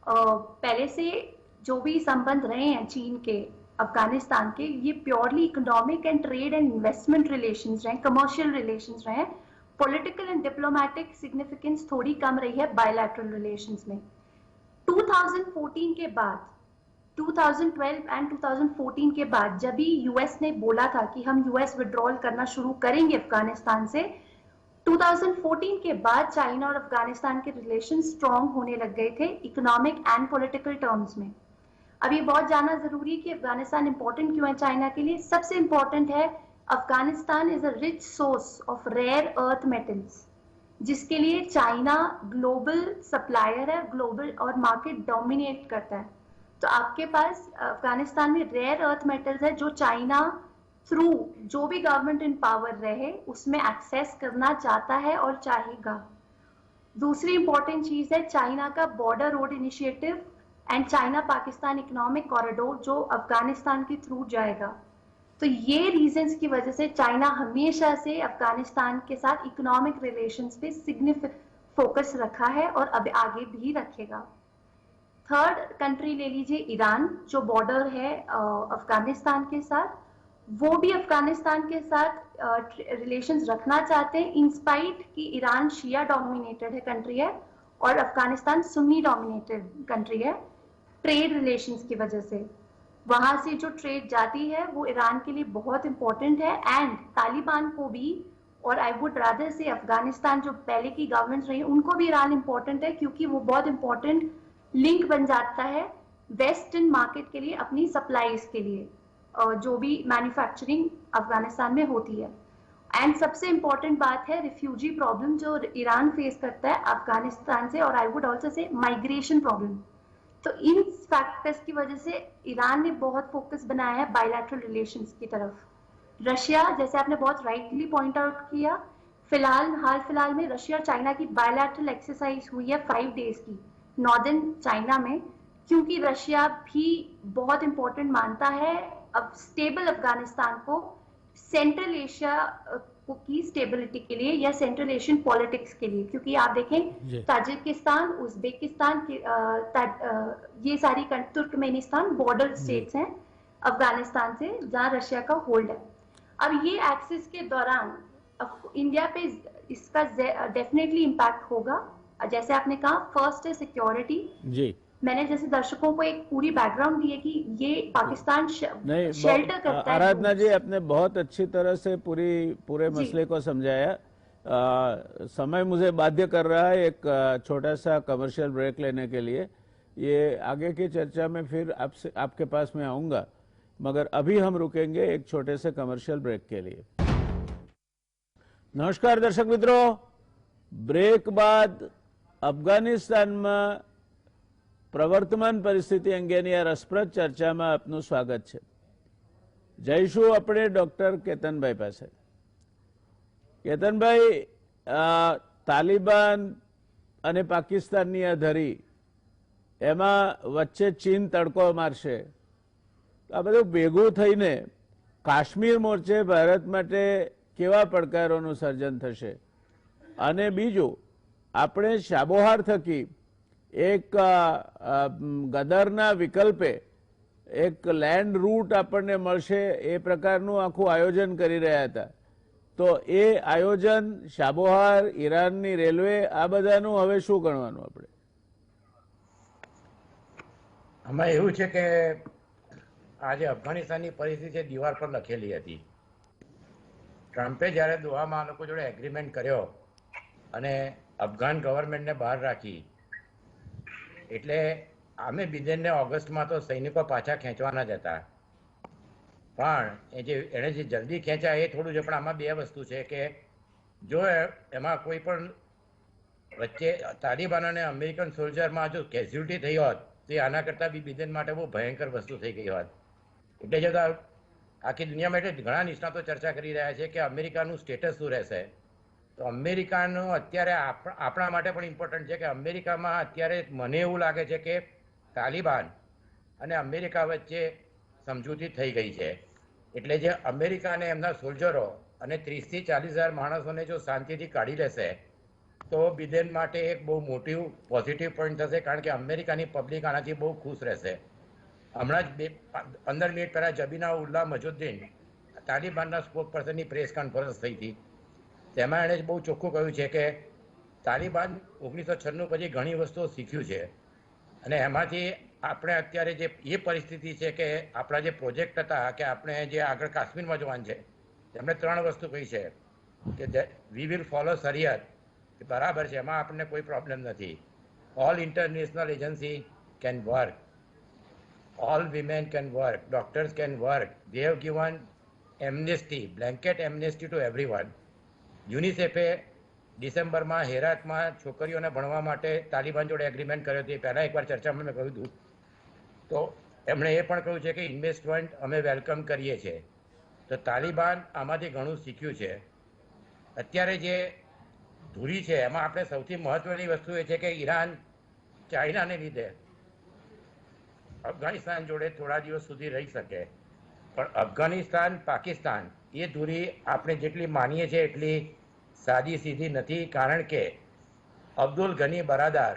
पहले से जो भी संबंध रहे हैं चीन के अफगानिस्तान के, ये purely economic and trade and investment relations रहे, कमर्शियल रिलेशंस रहे। पॉलिटिकल एंड डिप्लोमेटिक सिग्निफिकेंस थोड़ी कम रही है बायलैटरल रिलेशंस में। 2014 के बाद, 2012 एंड 2014 के बाद, जब भी यूएस ने बोला था कि हम यूएस विड्रॉल करना शुरू करेंगे अफगानिस्तान से, 2014 के बाद चाइना और अफगानिस्तान के रिलेशन स्ट्रॉन्ग होने लग गए थे इकोनॉमिक एंड पॉलिटिकल टर्म्स में। अब ये बहुत जानना जरूरी है कि अफगानिस्तान इंपॉर्टेंट क्यों है चाइना के लिए। सबसे इंपॉर्टेंट है, Afghanistan is a rich source of rare earth metals, जिसके लिए चाइना ग्लोबल सप्लायर है, ग्लोबल और मार्केट डोमिनेट करता है। तो आपके पास अफगानिस्तान में रेयर अर्थ मेटल्स है जो चाइना थ्रू जो भी गवर्नमेंट इन पावर रहे उसमें एक्सेस करना चाहता है और चाहेगा। दूसरी इंपॉर्टेंट चीज है चाइना का border road initiative and China Pakistan economic corridor जो अफगानिस्तान के थ्रू जाएगा। तो ये रीजंस की वजह से चाइना हमेशा से अफगानिस्तान के साथ इकोनॉमिक रिलेशंस पे सिग्निफिकेंट फोकस रखा है और अब आगे भी रखेगा। थर्ड कंट्री ले लीजिए ईरान, जो बॉर्डर है अफगानिस्तान के साथ, वो भी अफगानिस्तान के साथ रिलेशंस रखना चाहते हैं, इंस्पाइट कि ईरान शिया डोमिनेटेड है कंट्री है और अफगानिस्तान सुन्नी डोमिनेटेड कंट्री है। ट्रेड रिलेशंस की वजह से वहां से जो ट्रेड जाती है वो ईरान के लिए बहुत इंपॉर्टेंट है, एंड तालिबान को भी, और आई वुड रादर से अफगानिस्तान जो पहले की गवर्नमेंट रही उनको भी ईरान इंपॉर्टेंट है, क्योंकि वो बहुत इंपॉर्टेंट लिंक बन जाता है वेस्टर्न मार्केट के लिए, अपनी सप्लाईज के लिए। जो भी मैन्युफैक्चरिंग अफगानिस्तान में होती है। एंड सबसे इम्पोर्टेंट बात है रिफ्यूजी प्रॉब्लम जो ईरान फेस करता है अफगानिस्तान से, और I would also say migration problem. तो इन फैक्टर्स की वजह से ईरान ने बहुत फोकस बनाया है बायलैटरल रिलेशंस की तरफ। रशिया, जैसे आपने बहुत राइटली पॉइंट आउट किया, हाल फिलहाल में रशिया और चाइना की बायलैटरल एक्सरसाइज हुई है 5 डेज की नॉर्दर्न चाइना में, क्योंकि रशिया भी बहुत इंपॉर्टेंट मानता है अब स्टेबल अफगानिस्तान को सेंट्रल एशिया की स्टेबिलिटी के लिए या सेंट्रल एशियन पॉलिटिक्स के लिए। क्योंकि आप देखें ताजिकिस्तान, उज्बेकिस्तान, ये सारी तुर्कमेनिस्तान बॉर्डर स्टेट्स हैं अफगानिस्तान से जहां रशिया का होल्ड है। अब ये एक्सिस के दौरान इंडिया पे इसका डेफिनेटली इम्पैक्ट होगा। जैसे आपने कहा, फर्स्ट है सिक्योरिटी जी। मैंने जैसे दर्शकों को एक पूरी बैकग्राउंड दी है कि ये पाकिस्तान शेल्टर करता है। आराधना जी, आपने बहुत अच्छी तरह से पूरे मसले को समझाया। समय मुझे बाध्य कर रहा है एक छोटा सा कमर्शियल ब्रेक लेने के लिए। ये आगे की चर्चा में फिर आपके पास में आऊंगा, मगर अभी हम रुकेंगे एक छोटे से कमर्शियल ब्रेक के लिए। नमस्कार दर्शक मित्रों, ब्रेक बाद અફઘાનિસ્તાનમાં પ્રવર્તમાન પરિસ્થિતિ અંગેની આ રસપ્રદ ચર્ચામાં આપનું સ્વાગત છે। જઈશું આપણે ડોક્ટર કેતનભાઈ પાસે। કેતનભાઈ, તાલિબાન અને પાકિસ્તાનની આ ધરી, એમાં વચ્ચે ચીન તડકો મારશે, આ બધું ભેગું થઈને કાશ્મીર મોરચે ભારત માટે કેવા પડકારોનું સર્જન થશે? અને બીજું, આપણે શાબોહાર થકી એક ગદરના વિકલ્પે એક લેન્ડ રૂટ આપણને મળશે એ પ્રકારનું આખું આયોજન કરી રહ્યા હતા, તો એ આયોજન શાબોહાર, ઈરાનની રેલવે, આ બધાનું હવે શું ગણવાનું આપણે? આમાં એવું છે કે આજે અફઘાનિસ્તાનની પરિસ્થિતિ દીવાલ પર લખેલી હતી। ટ્રમ્પે જ્યારે દોહામાં આ લોકો જોડે એગ્રીમેન્ટ કર્યો અને અફઘાન ગવર્મેન્ટને બહાર રાખી, એટલે આમે બિદેનને ઓગસ્ટમાં તો સૈનિકો પાછા ખેંચવાના જ હતા, પણ એણે જે જલ્દી ખેંચ્યા એ થોડું છે। પણ આમાં બે વસ્તુ છે કે જો એમાં કોઈ પણ વચ્ચે તાલિબાન અને અમેરિકન સોલ્જરમાં જો કેઝ્યુલિટી થઈ હોત તો એ આના કરતાં બી બિદેન માટે બહુ ભયંકર વસ્તુ થઈ ગઈ હોત। એટલે જો આખી દુનિયા માટે ઘણા નિષ્ણાતો ચર્ચા કરી રહ્યા છે કે અમેરિકાનું સ્ટેટસ શું રહેશે। તો અમેરિકાનું અત્યારે આપણા માટે પણ ઇમ્પોર્ટન્ટ છે કે અમેરિકામાં અત્યારે મને એવું લાગે છે કે તાલિબાન અને અમેરિકા વચ્ચે સમજૂતી થઈ ગઈ છે। એટલે જે અમેરિકા અને એમના સોલ્જરો અને 30થી 40,000 માણસોને જો શાંતિથી કાઢી લેશે તો બિદેન માટે એક બહુ મોટી પોઝિટિવ પોઈન્ટ થશે, કારણ કે અમેરિકાની પબ્લિક આનાથી બહુ ખુશ રહેશે। હમણાં જ 15 મિનિટ પહેલાં જબીના ઉલ્લા મજુદ્દીન, તાલિબાનના સ્પોક પર્સનની પ્રેસ કોન્ફરન્સ થઈ હતી, તેમાં એણે બહુ ચોખ્ખું કહ્યું છે કે તાલિબાન 1996 પછી ઘણી વસ્તુઓ શીખ્યું છે અને એમાંથી આપણે અત્યારે જે એ પરિસ્થિતિ છે કે આપણા જે પ્રોજેક્ટ હતા કે આપણે જે આગળ કાશ્મીરમાં જવાનું છે, તેમણે 3 વસ્તુ કહી છે કે વી વિલ ફોલો શરિયત, બરાબર છે, એમાં આપણને કોઈ પ્રોબ્લેમ નથી। All international agency can work, all women can work, doctors can work, they have given amnesty, blanket amnesty to everyone. યુનિસેફે ડિસેમ્બરમાં હેરાતમાં છોકરીઓને ભણવા માટે તાલિબાન જોડે એગ્રીમેન્ટ કર્યો હતો, એ પહેલાં એકવાર ચર્ચામાં મેં કહ્યું હતું। તો એમણે એ પણ કહ્યું છે કે ઇન્વેસ્ટમેન્ટ અમે વેલકમ કરીએ છીએ। તો તાલિબાન આમાંથી ઘણું શીખ્યું છે। અત્યારે જે ધૂરી છે એમાં આપણે સૌથી મહત્વની વસ્તુ એ છે કે ઈરાન ચાઇનાને લીધે અફઘાનિસ્તાન જોડે થોડા દિવસ સુધી રહી શકે, પણ અફઘાનિસ્તાન પાકિસ્તાન એ ધૂરી આપણે જેટલી માનીએ છીએ એટલી સાદી સીધી નથી, કારણ કે અબ્દુલ ગની બરાદાર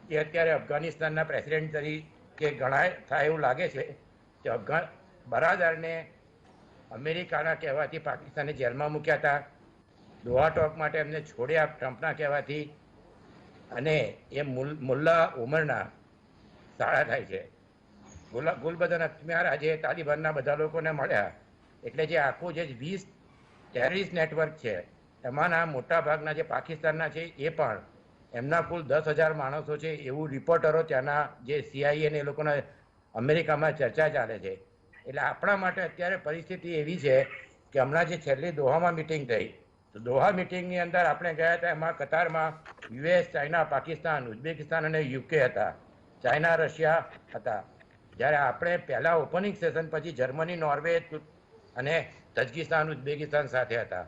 જે અત્યારે અફઘાનિસ્તાનના પ્રેસિડેન્ટ તરીકે ગણાય થાય એવું લાગે છે કે બરાદારને અમેરિકાના કહેવાથી પાકિસ્તાને જેલમાં મૂક્યા હતા, દોહા ટોક માટે એમને છોડ્યા ટ્રમ્પના કહેવાથી, અને એ મુલ્લા ઉમરના શાળા થાય છે। ગુલબદન અખ્તિયાર આજે તાલિબાનના બધા લોકોને મળ્યા, એટલે જે આખું જે 20 ટેરરિસ્ટ નેટવર્ક છે એમાંના મોટા ભાગના જે પાકિસ્તાનના છે એ પણ એમના કુલ 10,000 માણસો છે એવું રિપોર્ટરો ત્યાંના જે CIA ને એ લોકોના અમેરિકામાં ચર્ચા ચાલે છે। એટલે આપણા માટે અત્યારે પરિસ્થિતિ એવી છે કે હમણાં જે છેલ્લી દોહામાં મિટિંગ થઈ, તો દોહા મિટિંગની અંદર આપણે ગયા હતા, એમાં કતારમાં યુએસ, ચાઇના, પાકિસ્તાન, ઉઝબેકિસ્તાન અને યુકે હતા. ચાઇના, રશિયા હતા. જ્યારે આપણે પહેલા ઓપનિંગ સેશન પછી જર્મની, નોર્વે અને તજકિસ્તાન, ઉઝબેકિસ્તાન સાથે હતા.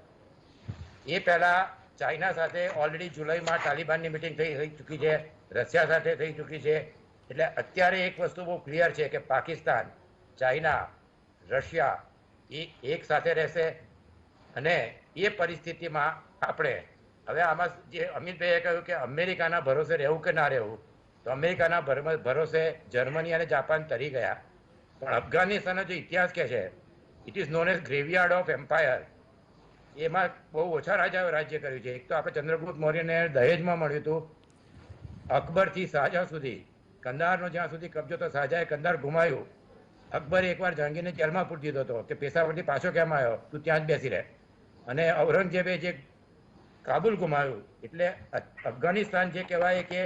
એ પહેલા ચાઇના સાથે ઓલરેડી જુલાઈમાં તાલિબાનની મિટિંગ થઈ ચૂકી છે, રશિયા સાથે થઈ ચૂકી છે. એટલે અત્યારે એક વસ્તુ બહુ ક્લિયર છે કે પાકિસ્તાન, ચાઇના, રશિયા એ એક સાથે રહેશે. અને એ પરિસ્થિતિમાં આપણે હવે આમાં જે અમિતભાઈએ કહ્યું કે અમેરિકાના ભરોસે રહેવું કે ના રહેવું, તો અમેરિકાના ભરોસે જર્મની અને જાપાન તરી ગયા. પણ અફઘાનિસ્તાનનો જે ઇતિહાસ કહે છે, it is known as graveyard of empire. એમાં બહુ ઓછા રાજાઓ રાજ્ય કર્યું છે. એક તો આપણે ચંદ્રગુપ્ત મૌર્યને દહેજમાં મળ્યું હતું, અકબરથી શાહજહાં સુધી, કંદારનો જ્યાં સુધી કબજો તો શાહજહાએ કંદાર ગુમાવ્યું. અકબરે એકવાર જહાંગીરને જેલમાં પૂરી દીધો હતો કે પેશાવરથી પાછો કેમ આવ્યો, તું ત્યાં જ બેસી રહે. અને ઔરંગઝેબે જે કાબુલ ગુમાવ્યું. એટલે અફઘાનિસ્તાન જે કહેવાય કે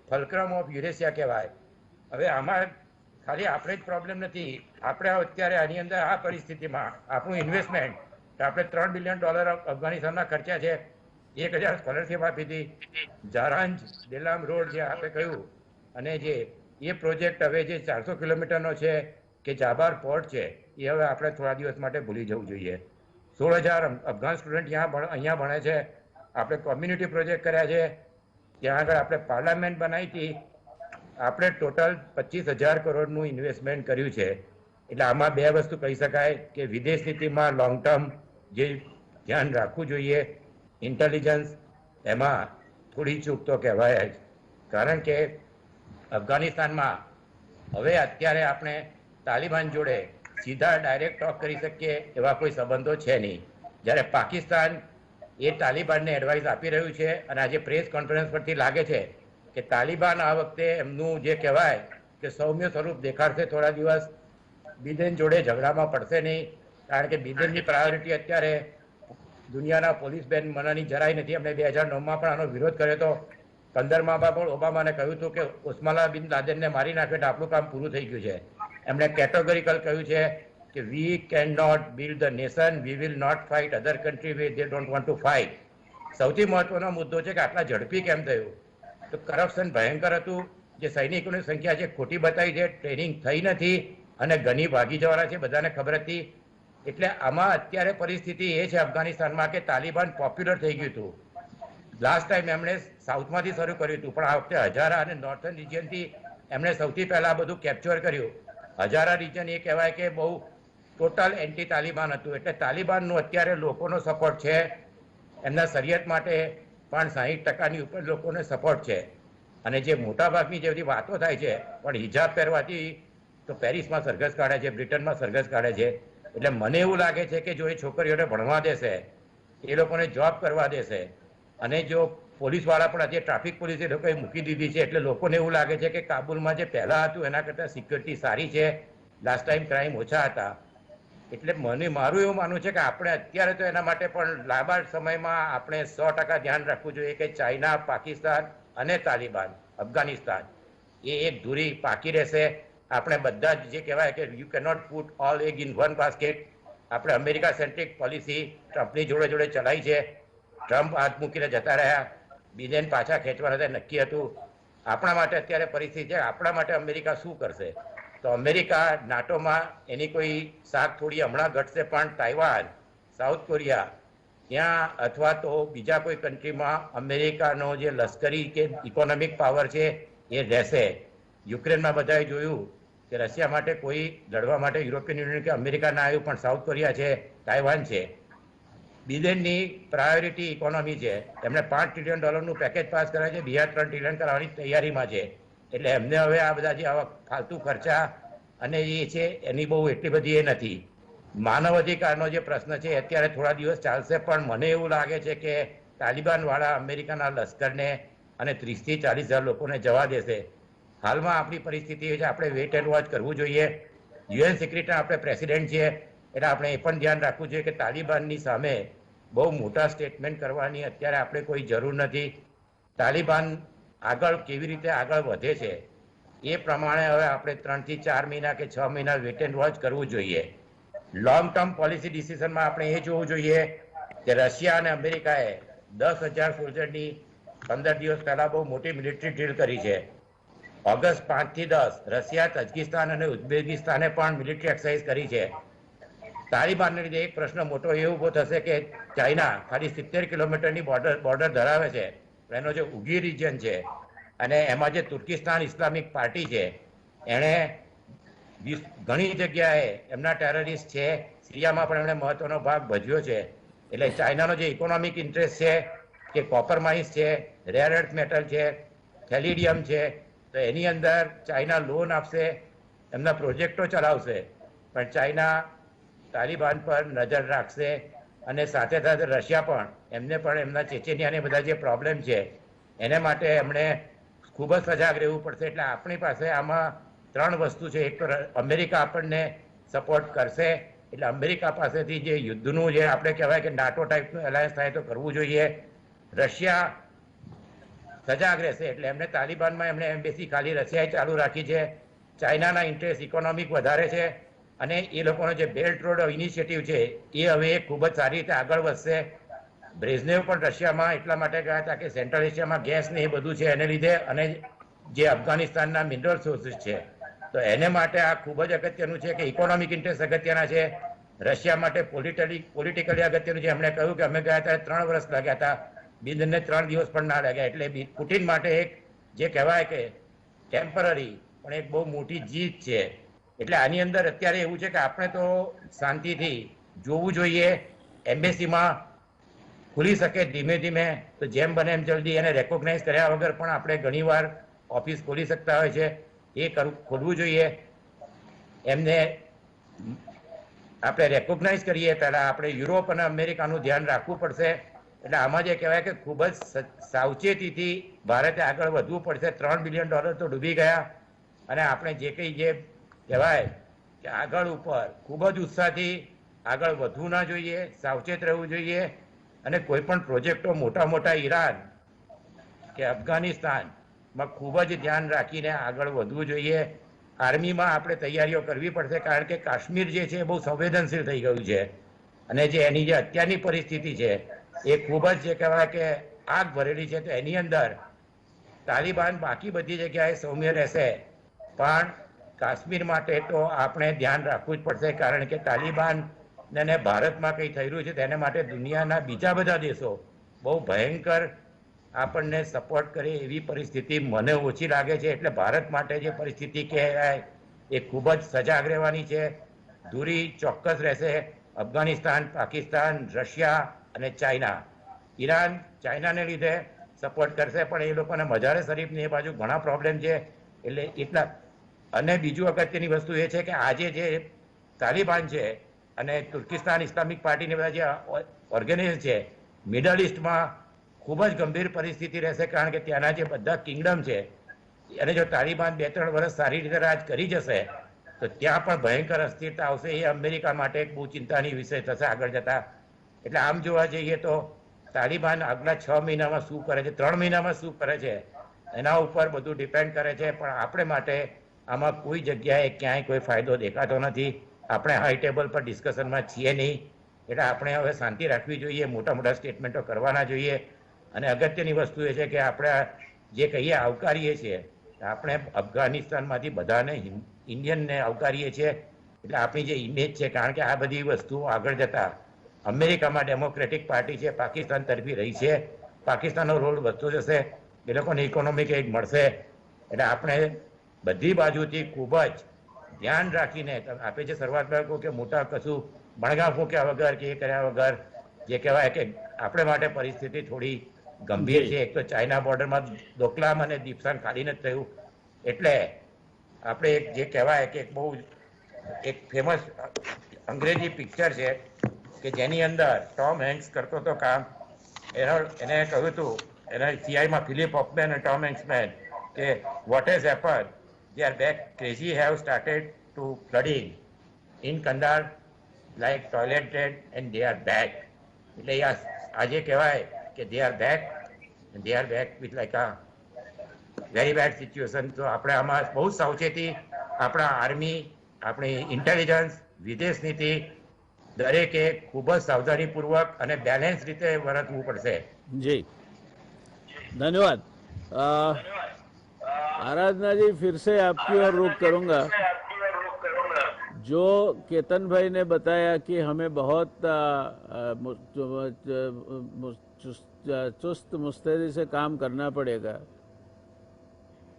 ફલક્રમ ઓફ યુરેશિયા કહેવાય. હવે આમાં ખાલી આપણે જ પ્રોબ્લેમ નથી. આપણે અત્યારે આની અંદર આ પરિસ્થિતિમાં આપણું ઇન્વેસ્ટમેન્ટ, આપણે $3 બિલિયન અફઘાનિસ્તાનના ખર્ચા છે. 1000 સ્કોલરશીપ આપી હતી. જારાંજ ડેલામ રોડ જે આપણે કહ્યું, અને જે એ પ્રોજેક્ટ હવે જે 400 કિલોમીટરનો છે કે જાબાર પોર્ટ છે, એ હવે આપણે થોડા દિવસ માટે ભૂલી જવું જોઈએ. 16,000 અફઘાન સ્ટુડન્ટ અહીંયા ભણે છે. આપણે કોમ્યુનિટી પ્રોજેક્ટ કર્યા છે. ત્યાં આગળ આપણે પાર્લામેન્ટ બનાવી હતી. આપણે ટોટલ 25,000 કરોડનું ઇન્વેસ્ટમેન્ટ કર્યું છે. એટલે આમાં બે વસ્તુ કહી શકાય કે વિદેશ નીતિમાં લોંગ ટર્મ જે ધ્યાન રાખવું જોઈએ, ઇન્ટેલિજન્સ, એમાં થોડી ચૂક તો કહેવાય જ. કારણ કે અફઘાનિસ્તાનમાં હવે અત્યારે આપણે તાલિબાન જોડે સીધા ડાયરેક્ટ ટોક કરી શકીએ એવા કોઈ સંબંધો છે નહીં. જ્યારે પાકિસ્તાન એ તાલિબાનને એડવાઇસ આપી રહ્યું છે. અને આજે પ્રેસ કોન્ફરન્સ પરથી લાગે છે કે તાલિબાન આ વખતે એમનું જે કહેવાય કે સૌમ્ય સ્વરૂપ દેખાડશે. થોડા દિવસ બિડેન જોડે ઝઘડામાં પડશે નહીં. કારણ કે બિડેનની પ્રાયોરિટી અત્યારે દુનિયાના પોલીસ બેન મનાની જરાય નથી. એમણે 2009માં પણ આનો વિરોધ કર્યો હતો. 15માં પણ ઓબામાને કહ્યું હતું કે ઉસ્માલા બિન લાદેનને મારી નાખ્યો એટલે આપણું કામ પૂરું થઈ ગયું છે. એમણે કેટેગોરિકલ કહ્યું છે કે we can not build the nation, we will not fight other country way they don't want to fight. સૌથી મહત્વનો મુદ્દો છે કે આટલા ઝડપી કેમ થયું? તો કરપ્શન ભયંકર હતું. જે સૈનિકોની સંખ્યા છે ખોટી બતાવી છે, ટ્રેનિંગ થઈ નથી અને ગની ભાગી જવાના છે, બધાને ખબર હતી. એટલે આમાં અત્યારે પરિસ્થિતિ એ છે અફઘાનિસ્તાનમાં કે તાલિબાન પોપ્યુલર થઈ ગયું હતું. લાસ્ટ ટાઈમ એમણે સાઉથમાંથી શરૂ કર્યું હતું, પણ આ વખતે હજારા અને નોર્થન રિજિયનથી એમણે સૌથી પહેલાં બધું કેપ્ચર કર્યું. હજારા રિજન એ કહેવાય કે બહુ ટોટલ એન્ટી તાલિબાન હતું. એટલે તાલિબાનનો અત્યારે લોકોનો સપોર્ટ છે. એમના શરિયત માટે પણ 60% ઉપર લોકોને સપોર્ટ છે. અને જે મોટાભાગની જે બધી વાતો થાય છે, પણ હિજાબ પહેરવાથી તો પેરિસમાં સરઘસ કાઢે છે, બ્રિટનમાં સરઘસ કાઢે છે. એટલે મને એવું લાગે છે કે જો એ છોકરીઓને ભણવા દેશે, એ લોકોને જોબ કરવા દેશે, અને જો પોલીસવાળા પણ આજે ટ્રાફિક પોલીસ એ લોકોએ મૂકી દીધી છે, એટલે લોકોને એવું લાગે છે કે કાબુલમાં જે પહેલાં હતું એના કરતાં સિક્યોરિટી સારી છે, લાસ્ટ ટાઈમ ક્રાઇમ ઓછા હતા. એટલે મારું એવું માનવું છે કે આપણે અત્યારે તો એના માટે પણ લાંબા સમયમાં આપણે 100% ધ્યાન રાખવું જોઈએ કે ચાઇના, પાકિસ્તાન અને તાલિબાન, અફઘાનિસ્તાન એ એક ધૂરી પાકી રહેશે. આપણે બધા જ જે કહેવાય કે you cannot put all egg in one basket. આપણે અમેરિકા સેન્ટ્રિક પોલિસી ટ્રમ્પની જોડે જોડે ચલાવી છે. ટ્રમ્પ હાથ મૂકીને જતા રહ્યા, બિડેન પાછા ખેંચવાના હતા, નક્કી હતું. આપણા માટે અત્યારે પરિસ્થિતિ છે, આપણા માટે અમેરિકા શું કરશે? તો અમેરિકા નાટોમાં એની કોઈ શાક થોડી હમણાં ઘટશે, પણ તાઇવાન, સાઉથ કોરિયા ત્યાં અથવા તો બીજા કોઈ કન્ટ્રીમાં અમેરિકાનો જે લશ્કરી કે ઇકોનોમિક પાવર છે એ રહેશે. યુક્રેનમાં બધાએ જોયું કે રશિયા માટે કોઈ લડવા માટે યુરોપિયન યુનિયન કે અમેરિકા ના આવ્યું, પણ સાઉથ કોરિયા છે, તાઇવાન છે. બિડેનની પ્રાયોરિટી ઇકોનોમી છે. એમણે $5 ટ્રિલિયન પેકેજ પાસ કરાય છે, બીજા 3 ટ્રિલિયન કરવાની તૈયારીમાં છે. એટલે એમને હવે આ બધા જે આવા ફાલતુ ખર્ચા અને એ છે એની બહુ એટલી બધી એ નથી. માનવ અધિકારનો જે પ્રશ્ન છે અત્યારે થોડા દિવસ ચાલશે, પણ મને એવું લાગે છે કે તાલિબાનવાળા અમેરિકાના લશ્કરને અને 30,000 થી 40,000 લોકોને જવા દેશે. હાલમાં આપણી પરિસ્થિતિ એ છે, આપણે વેઇટ એન્ડ વોચ કરવું જોઈએ. યુએન સિક્રેટરી આપણે પ્રેસિડેન્ટ છીએ, એટલે આપણે એ પણ ધ્યાન રાખવું જોઈએ કે તાલિબાનની સામે બહુ મોટા સ્ટેટમેન્ટ કરવાની અત્યારે આપણે કોઈ જરૂર નથી. તાલિબાન આગળ કેવી રીતે આગળ વધે છે એ પ્રમાણે હવે આપણે 3 થી 4 મહિના કે 6 મહિના વેટ એન્ડ વોચ કરવું જોઈએ. લોંગ ટર્મ પોલિસી ડિસિઝનમાં આપણે એ જોવું જોઈએ કે રશિયા અને અમેરિકાએ 10,000 સોલ્જરની 15 દિવસ પહેલા બહુ મોટી મિલિટરી ડ્રીલ કરી છે. ઓગસ્ટ 5 થી 10 રશિયા, તજકિસ્તાન અને ઉઝબેકિસ્તાને પણ મિલિટરી એક્સરસાઇઝ કરી છે. તાલિબાનને લીધે એક પ્રશ્ન મોટો એ ઉભો થશે કે ચાઇના ખાલી 70 કિલોમીટરની બોર્ડર ધરાવે છે, એનો જે ઉગી રિજન છે અને એમાં જે તુર્કિસ્તાન ઇસ્લામિક પાર્ટી છે એણે ઘણી જગ્યાએ એમના ટેરરિસ્ટ છે. સિરિયામાં પણ એમણે મહત્વનો ભાગ ભજવ્યો છે. એટલે ચાઇનાનો જે ઇકોનોમિક ઇન્ટરેસ્ટ છે કે કોપર માઇન્સ છે, રેર અર્થ મેટલ છે, થેલિડિયમ છે, તો એની અંદર ચાઇના લોન આપશે, એમના પ્રોજેક્ટો ચલાવશે, પણ ચાઇના તાલિબાન પર નજર રાખશે. અને સાથે સાથે રશિયા પણ એમને પણ એમના ચેચેનિયાને બધા જે પ્રોબ્લેમ છે એને માટે એમણે ખૂબ જ સજાગ રહેવું પડશે. એટલે આપણી પાસે આમાં 3 વસ્તુ છે. એક તો અમેરિકા આપણને સપોર્ટ કરશે, એટલે અમેરિકા પાસેથી જે યુદ્ધનું જે આપણે કહેવાય કે નાટો ટાઈપનું એલાયન્સ થાય તો કરવું જોઈએ. રશિયા સજાગ રહેશે, એટલે એમને તાલિબાનમાં એમણે એમ્બેસી ખાલી રશિયાએ ચાલુ રાખી છે. ચાઇનાના ઇન્ટરેસ્ટ ઇકોનોમિક વધારે છે અને એ લોકોનો જે બેલ્ટ રોડ ઇનિશિયેટિવ છે એ હવે ખૂબ જ સારી રીતે આગળ વધશે. બ્રેઝનેવ પણ રશિયામાં એટલા માટે ગયા હતા કે સેન્ટ્રલ એશિયામાં ગેસ ને એ બધું છે એને લીધે, અને જે અફઘાનિસ્તાનના મિનરલ સોર્સિસ છે, તો એને માટે આ ખૂબ જ અગત્યનું છે કે ઇકોનોમિક ઇન્ટરેસ્ટ અગત્યના છે. રશિયા માટે પોલિટિકલી અગત્યનું છે. એમણે કહ્યું કે અમે ગયા ત્યારે 3 વર્ષ લાગ્યા હતા, બિનને 3 દિવસ પણ ના લાગ્યા. એટલે પુટિન માટે એક જે કહેવાય કે ટેમ્પરરી પણ એક બહુ મોટી જીત છે. એટલે આની અંદર અત્યારે એવું છે કે આપણે તો શાંતિથી જોવું જોઈએ. એમ્બેસીમાં ખુલી શકે ધીમે ધીમે, તો જેમ બને એમ જલ્દી એને રેકોગ્નાઇઝ કર્યા વગર પણ આપણે ઘણીવાર ઓફિસ ખોલી શકતા હોય છે, એ ખોલવું જોઈએ. એમને આપણે રેકોગ્નાઇઝ કરીએ પહેલાં આપણે યુરોપ અને અમેરિકાનું ધ્યાન રાખવું પડશે. એટલે આમાં જે કહેવાય કે ખૂબ જ સાવચેતીથી ભારતે આગળ વધવું પડશે. $3 બિલિયન તો ડૂબી ગયા, અને આપણે જે કંઈ જે કહેવાય કે આગળ ઉપર ખૂબ જ ઉત્સાહથી આગળ વધવું ના જોઈએ, સાવચેત રહેવું જોઈએ. અને કોઈ પણ પ્રોજેક્ટો મોટા મોટા ઈરાન કે અફઘાનિસ્તાનમાં ખૂબ જ ધ્યાન રાખીને આગળ વધવું જોઈએ. આર્મીમાં આપણે તૈયારીઓ કરવી પડશે, કારણ કે કાશ્મીર જે છે એ બહુ સંવેદનશીલ થઈ ગયું છે, અને જે એની જે અત્યારની પરિસ્થિતિ છે એ ખૂબ જ જે કહેવાય કે આગ ભરેલી છે. તો એની અંદર તાલિબાન બાકી બધી જગ્યાએ સૌમ્ય રહેશે, પણ કાશ્મીર માટે તો આપણે ધ્યાન રાખવું જ પડશે, કારણ કે તાલિબાન ને ભારતમાં કંઈ થઈ રહ્યું છે તેને માટે દુનિયાના બીજા બધા દેશો બહુ ભયંકર આપણને સપોર્ટ કરે એવી પરિસ્થિતિ મને ઓછી લાગે છે. એટલે ભારત માટે જે પરિસ્થિતિ કહેવાય એ ખૂબ જ સજાગ રહેવાની છે. દૂરી ચોક્કસ રહેશે. અફઘાનિસ્તાન, પાકિસ્તાન, રશિયા અને ચાઇના. ઈરાન ચાઇનાને લીધે સપોર્ટ કરશે, પણ એ લોકોને મજારે શરીફની એ બાજુ ઘણા પ્રોબ્લેમ છે, એટલે એટલા. અને બીજું અગત્યની વસ્તુ એ છે કે આજે જે તાલિબાન છે અને તુર્કિસ્તાન ઇસ્લામિક પાર્ટીની બધા જે ઓર્ગેનાઇઝેશન છે, મિડલ ઇસ્ટમાં ખૂબ જ ગંભીર પરિસ્થિતિ રહેશે, કારણ કે ત્યાંના જે બધા કિંગડમ છે અને જો તાલિબાન 2-3 વર્ષ સારી રીતે રાજ કરી જશે તો ત્યાં પણ ભયંકર અસ્થિરતા આવશે. એ અમેરિકા માટે એક બહુ ચિંતાની વિષય થશે આગળ જતા. એટલે આમ જોવા જઈએ તો તાલિબાન આગલા 6 મહિનામાં શું કરે છે, 3 મહિનામાં શું કરે છે, એના ઉપર બધું ડિપેન્ડ કરે છે. પણ આપણે માટે આમાં કોઈ જગ્યાએ ક્યાંય કોઈ ફાયદો દેખાતો નથી. આપણે હાઈ ટેબલ પર ડિસ્કશનમાં છીએ નહીં, એટલે આપણે હવે શાંતિ રાખવી જોઈએ, મોટા મોટા સ્ટેટમેન્ટો કરવાના જોઈએ. અને અગત્યની વસ્તુ એ છે કે આપણે જે કહીએ આવકારીએ છીએ, આપણે અફઘાનિસ્તાનમાંથી બધાને ઇન્ડિયનને આવકારીએ છીએ. એટલે આપણી જે ઇમેજ છે, કારણ કે આ બધી વસ્તુઓ આગળ જતા અમેરિકામાં ડેમોક્રેટિક પાર્ટી છે, પાકિસ્તાન તરફી રહી છે, પાકિસ્તાનનો રોલ વધતો જશે, એ લોકોને ઇકોનોમિક એડ મળશે. એટલે આપણે બધી બાજુથી ખૂબ જ ધ્યાન રાખીને, આપણે જે શરૂઆતમાં કહું કે મોટા કશું બણગા ફૂંક્યા વગર કે એ કર્યા વગર, જે કહેવાય કે આપણે માટે પરિસ્થિતિ થોડી ગંભીર છે. એક તો ચાઇના બોર્ડરમાં ડોકલામ અને દીપસાન ખાલી નથી થયું. એટલે આપણે એક જે કહેવાય કે બહુ એક ફેમસ અંગ્રેજી પિક્ચર છે કે જેની અંદર ટોમ હેન્ક્સ કરતો હતો કામ. એને કહ્યું હતું, એના સીઆઈમાં ફિલિપ હોફમેન અને ટોમ હેન્ક્સમેન, કે what has happen, they are back, crazy have started to flooding in Kandahar like toilet dead and they are back. એટલે આજે કહેવાય કે they are back and they are back with like a very bad situation. તો આપણે આમાં બહુ સાવચેતી, આપણા આર્મી, આપણી ઇન્ટેલિજન્સ, વિદેશ નીતિ દરેકે ખૂબ જ સાવધાનીપૂર્વક અને બેલેન્સ રીતે વર્તવું પડશે. जी धन्यवाद। आराधना जी, फिर से आपकी ओर रुख करूंगा। जो केतन भाई ने बताया कि हमें बहुत चुस्त मुस्तैदी से काम करना पड़ेगा,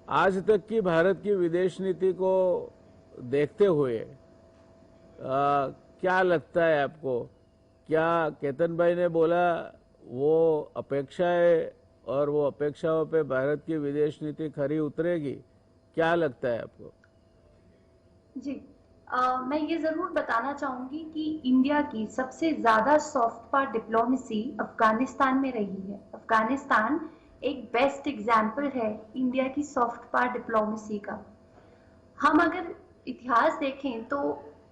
आज तक की भारत की विदेश नीति को देखते हुए क्या लगता है आपको? क्या केतन भाई ने बोला वो अपेक्षाएं और वो अपेक्षाओं पे भारत की विदेश नीति खरी उतरेगी? क्या लगता है आपको? जी, मैं ये जरूर बताना चाहूंगी कि इंडिया की सबसे ज्यादा सॉफ्ट पावर डिप्लोमेसी अफगानिस्तान में रही है। अफगानिस्तान एक बेस्ट एग्जाम्पल है इंडिया की सॉफ्ट पावर डिप्लोमेसी का। हम अगर इतिहास देखें तो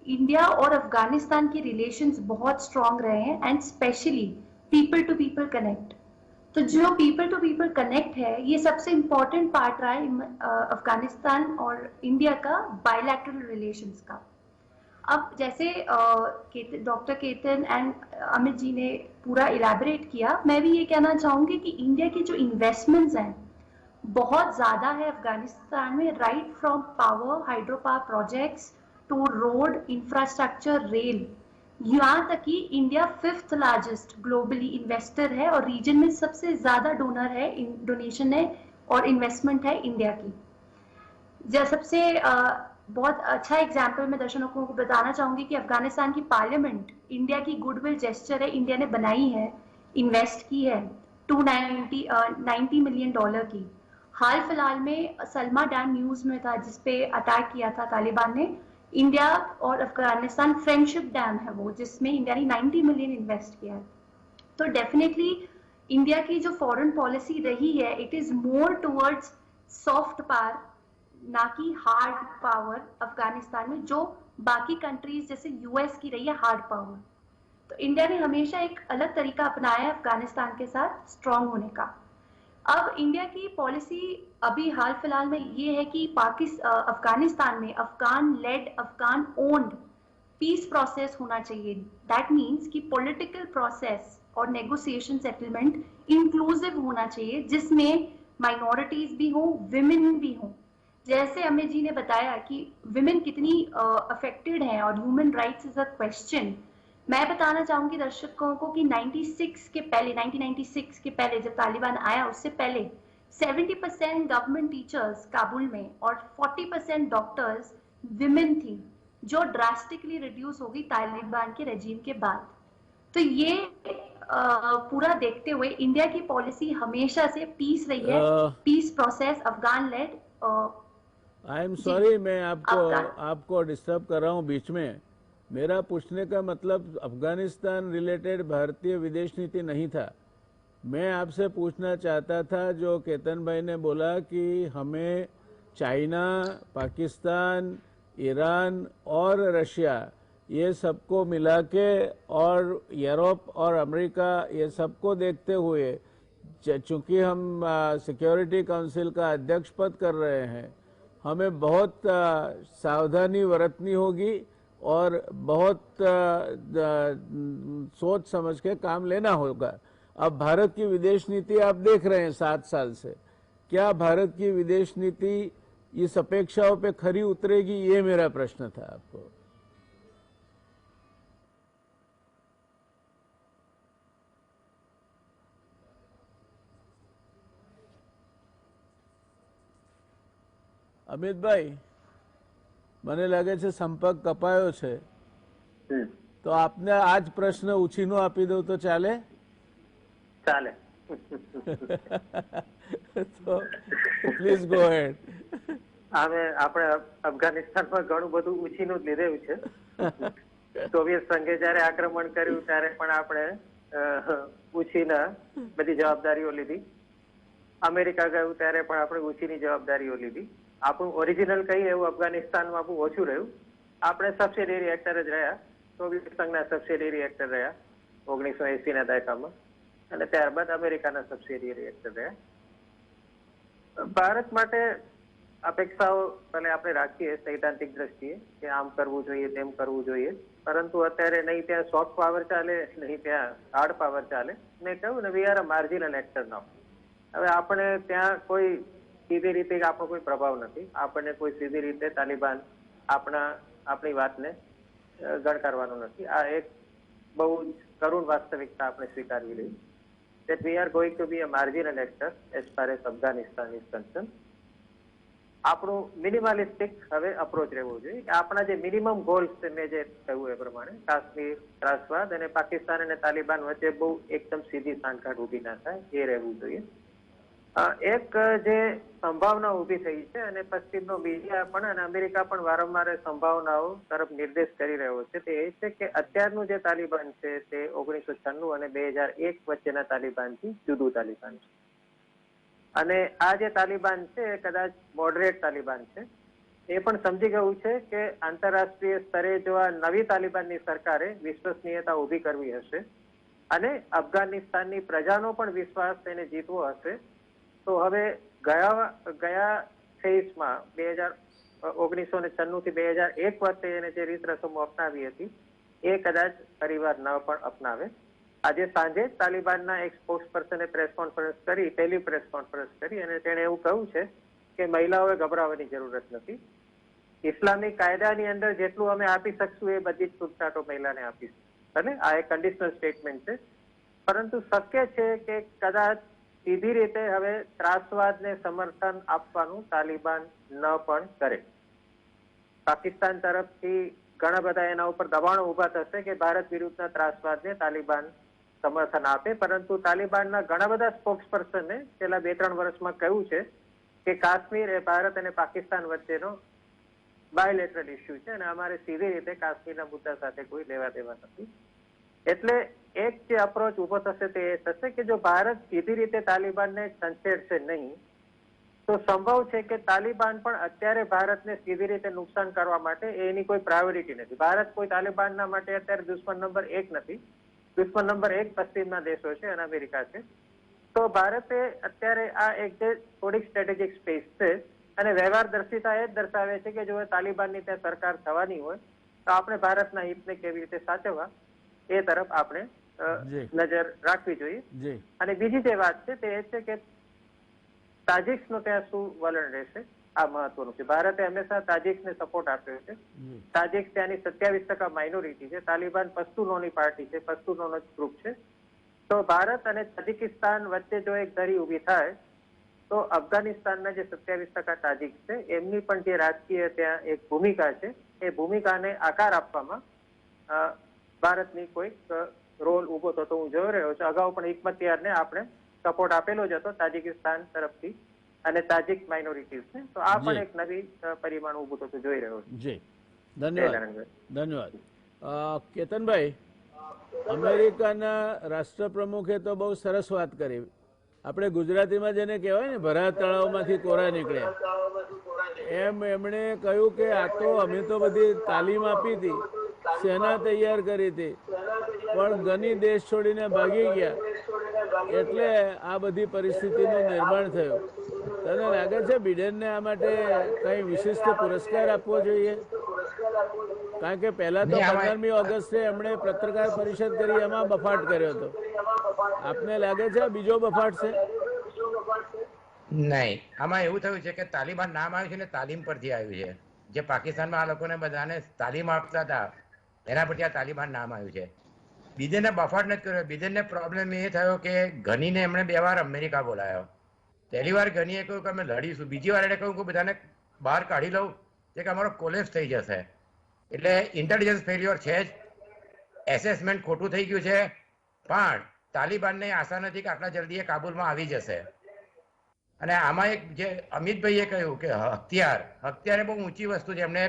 इंडिया और अफगानिस्तान के रिलेशंस बहुत स्ट्रांग रहे हैं, and specially people to people connect. तो जो पीपल टू पीपल कनेक्ट है, ये सबसे इम्पोर्टेंट पार्ट रहा है अफगानिस्तान और इंडिया का बायलैटरल रिलेशंस का। अब जैसे डॉक्टर केतन एंड अमित जी ने पूरा इलैबोरेट किया, मैं भी ये कहना चाहूंगी कि इंडिया की जो इन्वेस्टमेंट्स हैं बहुत ज्यादा है अफगानिस्तान में, right from power, hydro power projects to road infrastructure, rail, यहाँ तक कि India 5th largest globally investor है और रीजन में सबसे ज्यादा डोनर है, डोनेशन है और इन्वेस्टमेंट है इंडिया की। सबसे बहुत अच्छा एग्जाम्पल मैं दर्शकों को बताना चाहूंगी कि अफगानिस्तान की पार्लियामेंट इंडिया की गुडविल जेस्चर है, इंडिया ने बनाई है, इन्वेस्ट की है $90 मिलियन की। हाल फिलहाल में सलमा डैम न्यूज में था जिसपे अटैक किया था तालिबान ने। इंडिया और अफगानिस्तान फ्रेंडशिप डैम है वो, जिसमें इंडिया ने 90 मिलियन इन्वेस्ट किया है। तो डेफिनेटली इंडिया की जो फॉरेन पॉलिसी रही है, it is more towards soft power, ना कि हार्ड पावर अफगानिस्तान में, जो बाकी कंट्रीज जैसे यूएस की रही है हार्ड पावर। तो इंडिया ने हमेशा एक अलग तरीका अपनाया है अफगानिस्तान के साथ स्ट्रांग होने का। अब इंडिया की पॉलिसी अभी हाल फिलहाल में ये है कि अफगानिस्तान में Afghan led, Afghan owned peace process होना चाहिए। दैट मीन्स कि पॉलिटिकल प्रोसेस और नेगोशिएशन सेटलमेंट इंक्लूसिव होना चाहिए, जिसमें माइनॉरिटीज भी हो, विमेन भी हो। जैसे अमित जी ने बताया कि विमेन कितनी अफेक्टेड हैं और human rights is a question. मैं बताना चाहूंगी दर्शकों को कि 1996 के पहले जब तालिबान आया, उससे पहले 70% गवर्नमेंट टीचर्स काबुल में और 40% डॉक्टर्स विमेन थी, जो ड्रास्टिकली रिड्यूस हो गई तालिबान के रेजीम के बाद। तो ये पूरा देखते हुए इंडिया की पॉलिसी हमेशा से पीस रही है, peace process Afghan led. I am sorry, मैं आपको डिस्टर्ब कर रहा हूँ बीच में। मेरा पूछने का मतलब अफगानिस्तान रिलेटेड भारतीय विदेश नीति नहीं था। मैं आपसे पूछना चाहता था, जो केतन भाई ने बोला कि हमें चाइना, पाकिस्तान, ईरान और रशिया, ये सबको मिला के, और यूरोप और अमेरिका, ये सबको देखते हुए, चूंकि हम सिक्योरिटी काउंसिल का अध्यक्ष पद कर रहे हैं, हमें बहुत सावधानी बरतनी होगी और बहुत सोच समझ के काम लेना होगा। अब भारत की विदेश नीति आप देख रहे हैं 7 साल से, क्या भारत की विदेश नीति इस अपेक्षाओं पे खरी उतरेगी? ये मेरा प्रश्न था आपको। અમિતભાઈ, મને લાગે છે સંપર્ક કપાયો છે, તો આપને આજ પ્રશ્ન ઉછીનો આપી દઉં તો ચાલે? ચાલે. તો પ્લીઝ ગો હેડ. હવે આપણે અફઘાનિસ્તાનમાં ઘણું બધું ઉછીનું જ લીધેલું છે. સોવિયત સંઘે જયારે આક્રમણ કર્યું ત્યારે પણ આપણે ઉછીના બધી જવાબદારીઓ લીધી. અમેરિકા ગયું ત્યારે પણ આપણે ઉછીની જવાબદારીઓ લીધી. આપણું ઓરિજિનલ કહીએ એવું અફઘાનિસ્તાનમાં આપણું ઓછું રહ્યું. આપણે સબસિડિયરી એક્ટર જ રહ્યા, સોવિયત સંઘના સબસિડિયરી એક્ટર રહ્યા 1980ના દાયકામાં, અને ત્યારબાદ અમેરિકાના સબસિડિયરી એક્ટર રહ્યા. ભારત માટે અપેક્ષાઓ ભલે આપણે રાખીએ સૈદ્ધાંતિક દ્રષ્ટિએ કે આમ કરવું જોઈએ તેમ કરવું જોઈએ, પરંતુ અત્યારે નહીં ત્યાં સોફ્ટ પાવર ચાલે નહીં ત્યાં હાર્ડ પાવર ચાલે. મેં કહ્યું ને, we are a marginal actor now. હવે આપણે ત્યાં કોઈ સીધી રીતે આપણો કોઈ પ્રભાવ નથી. આપણને કોઈ સીધી રીતે તાલિબાન આપણી વાતને ગણકારવાનું નથી. આ એક બહુ કરુણ વાસ્તવિકતા આપણે સ્વીકારવી રહી. that we are going to be a marginal actor as far as Afghanistan is concerned. આપણું મિનિમાલિસ્ટિક હવે અપ્રોચ રહેવો જોઈએ. આપણા જે મિનિમમ ગોલ્સ છે, મેં જે કહ્યું એ પ્રમાણે કાશ્મીર, ત્રાસવાદ અને પાકિસ્તાન અને તાલિબાન વચ્ચે બહુ એકદમ સીધી સાંઠગાંઠ ઊભી ના થાય એ રહેવું જોઈએ. એક જે સંભાવના ઊભી થઈ છે અને પશ્ચિમનો મીડિયા પણ અને અમેરિકા પણ વારંવાર સંભાવનાઓ તરફ નિર્દેશ કરી રહ્યો છે, તે એ છે કે અત્યારનું જે તાલિબાન છે તે 1996 અને 2001 વચ્ચેના તાલિબાનથી જુદું તાલિબાન છે. અને આ જે તાલિબાન છે એ કદાચ મોડરેટ તાલિબાન છે. એ પણ સમજી ગયું છે કે આંતરરાષ્ટ્રીય સ્તરે જો આ નવી તાલિબાનની સરકારે વિશ્વસનીયતા ઊભી કરવી હશે અને અફઘાનિસ્તાનની પ્રજાનો પણ વિશ્વાસ એને જીતવો હશે, તો હવે ગયા ફેઝમાં 1996 થી 2001 વચ્ચે એને જે રીત રસમો અપનાવી હતી એ કદાચ ફરીવાર ન પણ અપનાવે. આજે સાંજે તાલિબાનના એક સ્પોક્સ પર્સને પ્રેસ કોન્ફરન્સ કરી, પહેલી પ્રેસ કોન્ફરન્સ કરી અને તેણે એવું કહ્યું છે કે મહિલાઓએ ગભરાવાની જરૂરત નથી. ઇસ્લામિક કાયદાની અંદર જેટલું અમે આપી શકશું એ બધી જ છૂટછાટો મહિલાને આપીશું. અને આ એક કન્ડિશનલ સ્ટેટમેન્ટ છે. પરંતુ શક્ય છે કે કદાચ સીધી રીતે હવે ત્રાસવાદને સમર્થન આપવાનું તાલિબાન ન પણ કરે. પાકિસ્તાન તરફથી ઘણા બધા એના ઉપર દબાણો ઉભા થશે કે ભારત વિરુદ્ધના ત્રાસવાદને તાલિબાન સમર્થન આપે, પરંતુ તાલિબાનના ઘણા બધા સ્પોક્સ પર્સને છેલ્લા 2-3 વર્ષમાં કહ્યું છે કે કાશ્મીર એ ભારત અને પાકિસ્તાન વચ્ચેનો બાયલેટરલ ઇસ્યુ છે અને અમારે સીધી રીતે કાશ્મીરના મુદ્દા સાથે કોઈ લેવા દેવા નથી. એટલે એક જે અપ્રોચ ઉભો થશે તે એ થશે કે જો ભારત સીધી રીતે તાલિબાનને છંછેડશે નહીં તો સંભવ છે કે તાલિબાન પણ અત્યારે ભારતને સીધી રીતે નુકસાન કરવા માટે એની કોઈ પ્રાયોરિટી નથી. ભારત કોઈ તાલિબાનના માટે અત્યારે દુશ્મન નંબર 1 નથી. દુશ્મન નંબર 1 પશ્ચિમના દેશો છે અને અમેરિકા છે. તો ભારતે અત્યારે આ એક જે થોડીક સ્ટ્રેટેજિક સ્પેસ છે અને વ્યવહારદર્શિતા એ જ દર્શાવે છે કે જો તાલિબાનની ત્યાં સરકાર થવાની હોય તો આપણે ભારતના હિતને કેવી રીતે સાચવવા એ તરફ આપણે નજર રાખવી જોઈએ. અને બીજી જે વાત છે તે એ છે કે તાજિક્સનું ત્યાં શું વલણ રહેશે, આ મહત્વનું છે. ભારતે હંમેશા તાજિક્સને સપોર્ટ આપ્યો છે. તાજિક્સ ત્યાંની 27% માઇનોરિટી છે. તાલિબાન પશ્તુનોની પાર્ટી છે, પશ્તુનોનો જ ગ્રુપ છે. તો ભારત અને તાજિકિસ્તાન વચ્ચે જો એક ધરી ઊભી થાય તો અફઘાનિસ્તાનના જે 27% તાજિક છે એમની પણ જે રાજકીય ત્યાં એક ભૂમિકા છે એ ભૂમિકાને આકાર આપવામાં ભારતની કોઈક રોલ ઉભો થતો હું જોઈ રહ્યો છું. અગાઉ પણ હિકમતિયારને આપણે સપોર્ટ આપેલો જ હતો તાજિકિસ્તાન તરફથી અને તાજિક માઇનોરિટીઝને. તો આ પણ એક નવી પરિમાણ ઉભું થતું જોઈ રહ્યો છું. જી ધન્યવાદ. કેતનભાઈ, અમેરિકાના રાષ્ટ્રપ્રમુખે તો બહુ સરસ વાત કરી. આપણે ગુજરાતીમાં જેને કહેવાય ને ભરા તળાવમાંથી કોરા નીકળ્યા, એમ એમણે કહ્યું કે આ તો અમે તો બધી તાલીમ આપી હતી, સેના તૈયાર કરી હતી, પણ ગની દેશ છોડીને ભાગી ગયા એટલે આ બધી પરિસ્થિતિનું નિર્માણ થયું. તને લાગે છે બિડેનને આ માટે કંઈ વિશિષ્ટ પુરસ્કાર આપવો જોઈએ? કારણ કે પહેલા તો 15મી ઓગસ્ટે એમણે પત્રકાર પરિષદ કરી, એમાં બફાટ કર્યો હતો. આપને લાગે છે બીજો બફાટ છે? નહીં, આમાં એવું થયું છે કે તાલિબાન નામ આવ્યું છે ને તાલીમ પરથી આવ્યું છે. જે પાકિસ્તાનમાં આ લોકોને બધાને તાલીમ આપતા હતા એના પરથી આ તાલિબાન નામ આવ્યું છે. બિડેનને બફાટ નથી કર્યો. બિડેનને પ્રોબ્લેમ એ થયો કે ઘનીને એમણે 2 વાર અમેરિકા બોલાયો. પહેલી વાર ઘનીએ કહ્યું કે અમે લડીશું, બીજી વાર એને કહ્યું કે બધાને બહાર કાઢી લઉં કે અમારો કોલેપ્સ થઈ જશે. એટલે ઇન્ટેલિજન્સ ફેલ્યોર છે જ, એસેસમેન્ટ ખોટું થઈ ગયું છે. પણ તાલિબાનને આશા નથી કે આટલા જલ્દી એ કાબુલમાં આવી જશે. અને આમાં એક જે અમિતભાઈએ કહ્યું કે હથિયાર એ બહુ ઊંચી વસ્તુ છે. એમણે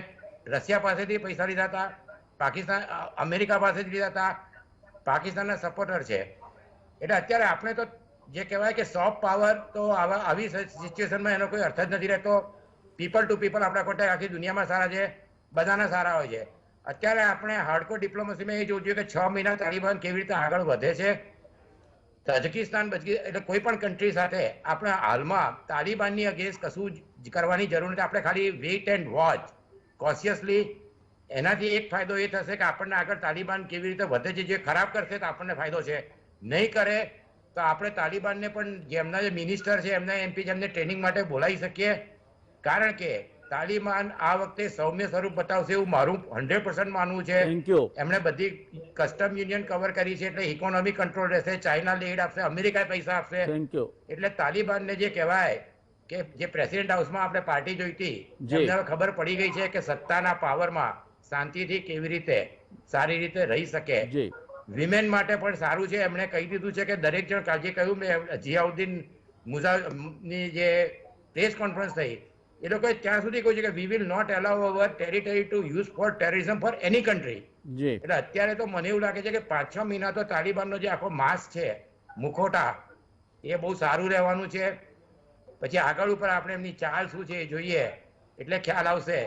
રશિયા પાસેથી પૈસા લીધા હતા, પાકિસ્તાન અમેરિકા પાસેથી લીધા હતા, પાકિસ્તાનના સપોર્ટર છે. એટલે અત્યારે આપણે તો જે કહેવાય કે સોફ્ટ પાવર, તો આવી સિચ્યુએશનમાં એનો કોઈ અર્થ જ નથી રહેતો. પીપલ ટુ પીપલ આપણા કોન્ટેક્ટ આખી દુનિયામાં સારા છે, બધાના સારા હોય છે. અત્યારે આપણે હાર્ડકોર ડિપ્લોમસીમાં એ જોવું જોઈએ કે 6 મહિના તાલિબાન કેવી રીતે આગળ વધે છે તજકિસ્તાન એટલે કોઈ પણ કન્ટ્રી સાથે આપણે હાલમાં તાલિબાનની અગેન્સ્ટ કશું જ કરવાની જરૂર નથી. આપણે ખાલી વેઇટ એન્ડ વોચ કોશિયસલી. એનાથી એક ફાયદો એ થશે કે આપણને આગળ તાલિબાન કેવી રીતે વધે છે, જે ખરાબ કરશે તો આપણને ફાયદો છે, નહીં કરે તો આપણે તાલિબાનને પણ જેમના જે મિનિસ્ટર છે એમના એમપી જેમને ટ્રેનિંગ માટે બોલાવી શકીએ. કારણ કે તાલિબાન આ વખતે સૌમ્ય સ્વરૂપ બતાવશે એવું મારું 100% માનવું છે. એમણે બધી કસ્ટમ યુનિયન કવર કરી છે, એટલે ઇકોનોમી કંટ્રોલ રહેશે, ચાઇના લીડ આપશે, અમેરિકા પૈસા આપશે. એટલે તાલિબાનને જે કહેવાય કે જે પ્રેસિડેન્ટ હાઉસમાં આપણે પાર્ટી જોઈ હતી, એમને હવે ખબર પડી ગઈ છે કે સત્તાના પાવરમાં શાંતિથી કેવી રીતે સારી રીતે રહી શકે. વિમેન માટે પણ સારું છે. એમણે કહી દીધું છે કે દરેક જણ કાળજી કહ્યું, મેં જિયાઉદ્દીન મુઝાની જે પ્રેસ કોન્ફરન્સ થઈ એ લોકોએ ત્યાં સુધી કહ્યું છે કે we will not allow our territory to use for terrorism for any country. એટલે અત્યારે તો મને એવું લાગે છે કે 5-6 મહિના તો તાલિબાનનો જે આખો માસ છે, મુખોટા, એ બહુ સારું રહેવાનું છે. પછી આગળ ઉપર આપણે એમની ચાલ શું છે એ જોઈએ એટલે ખ્યાલ આવશે.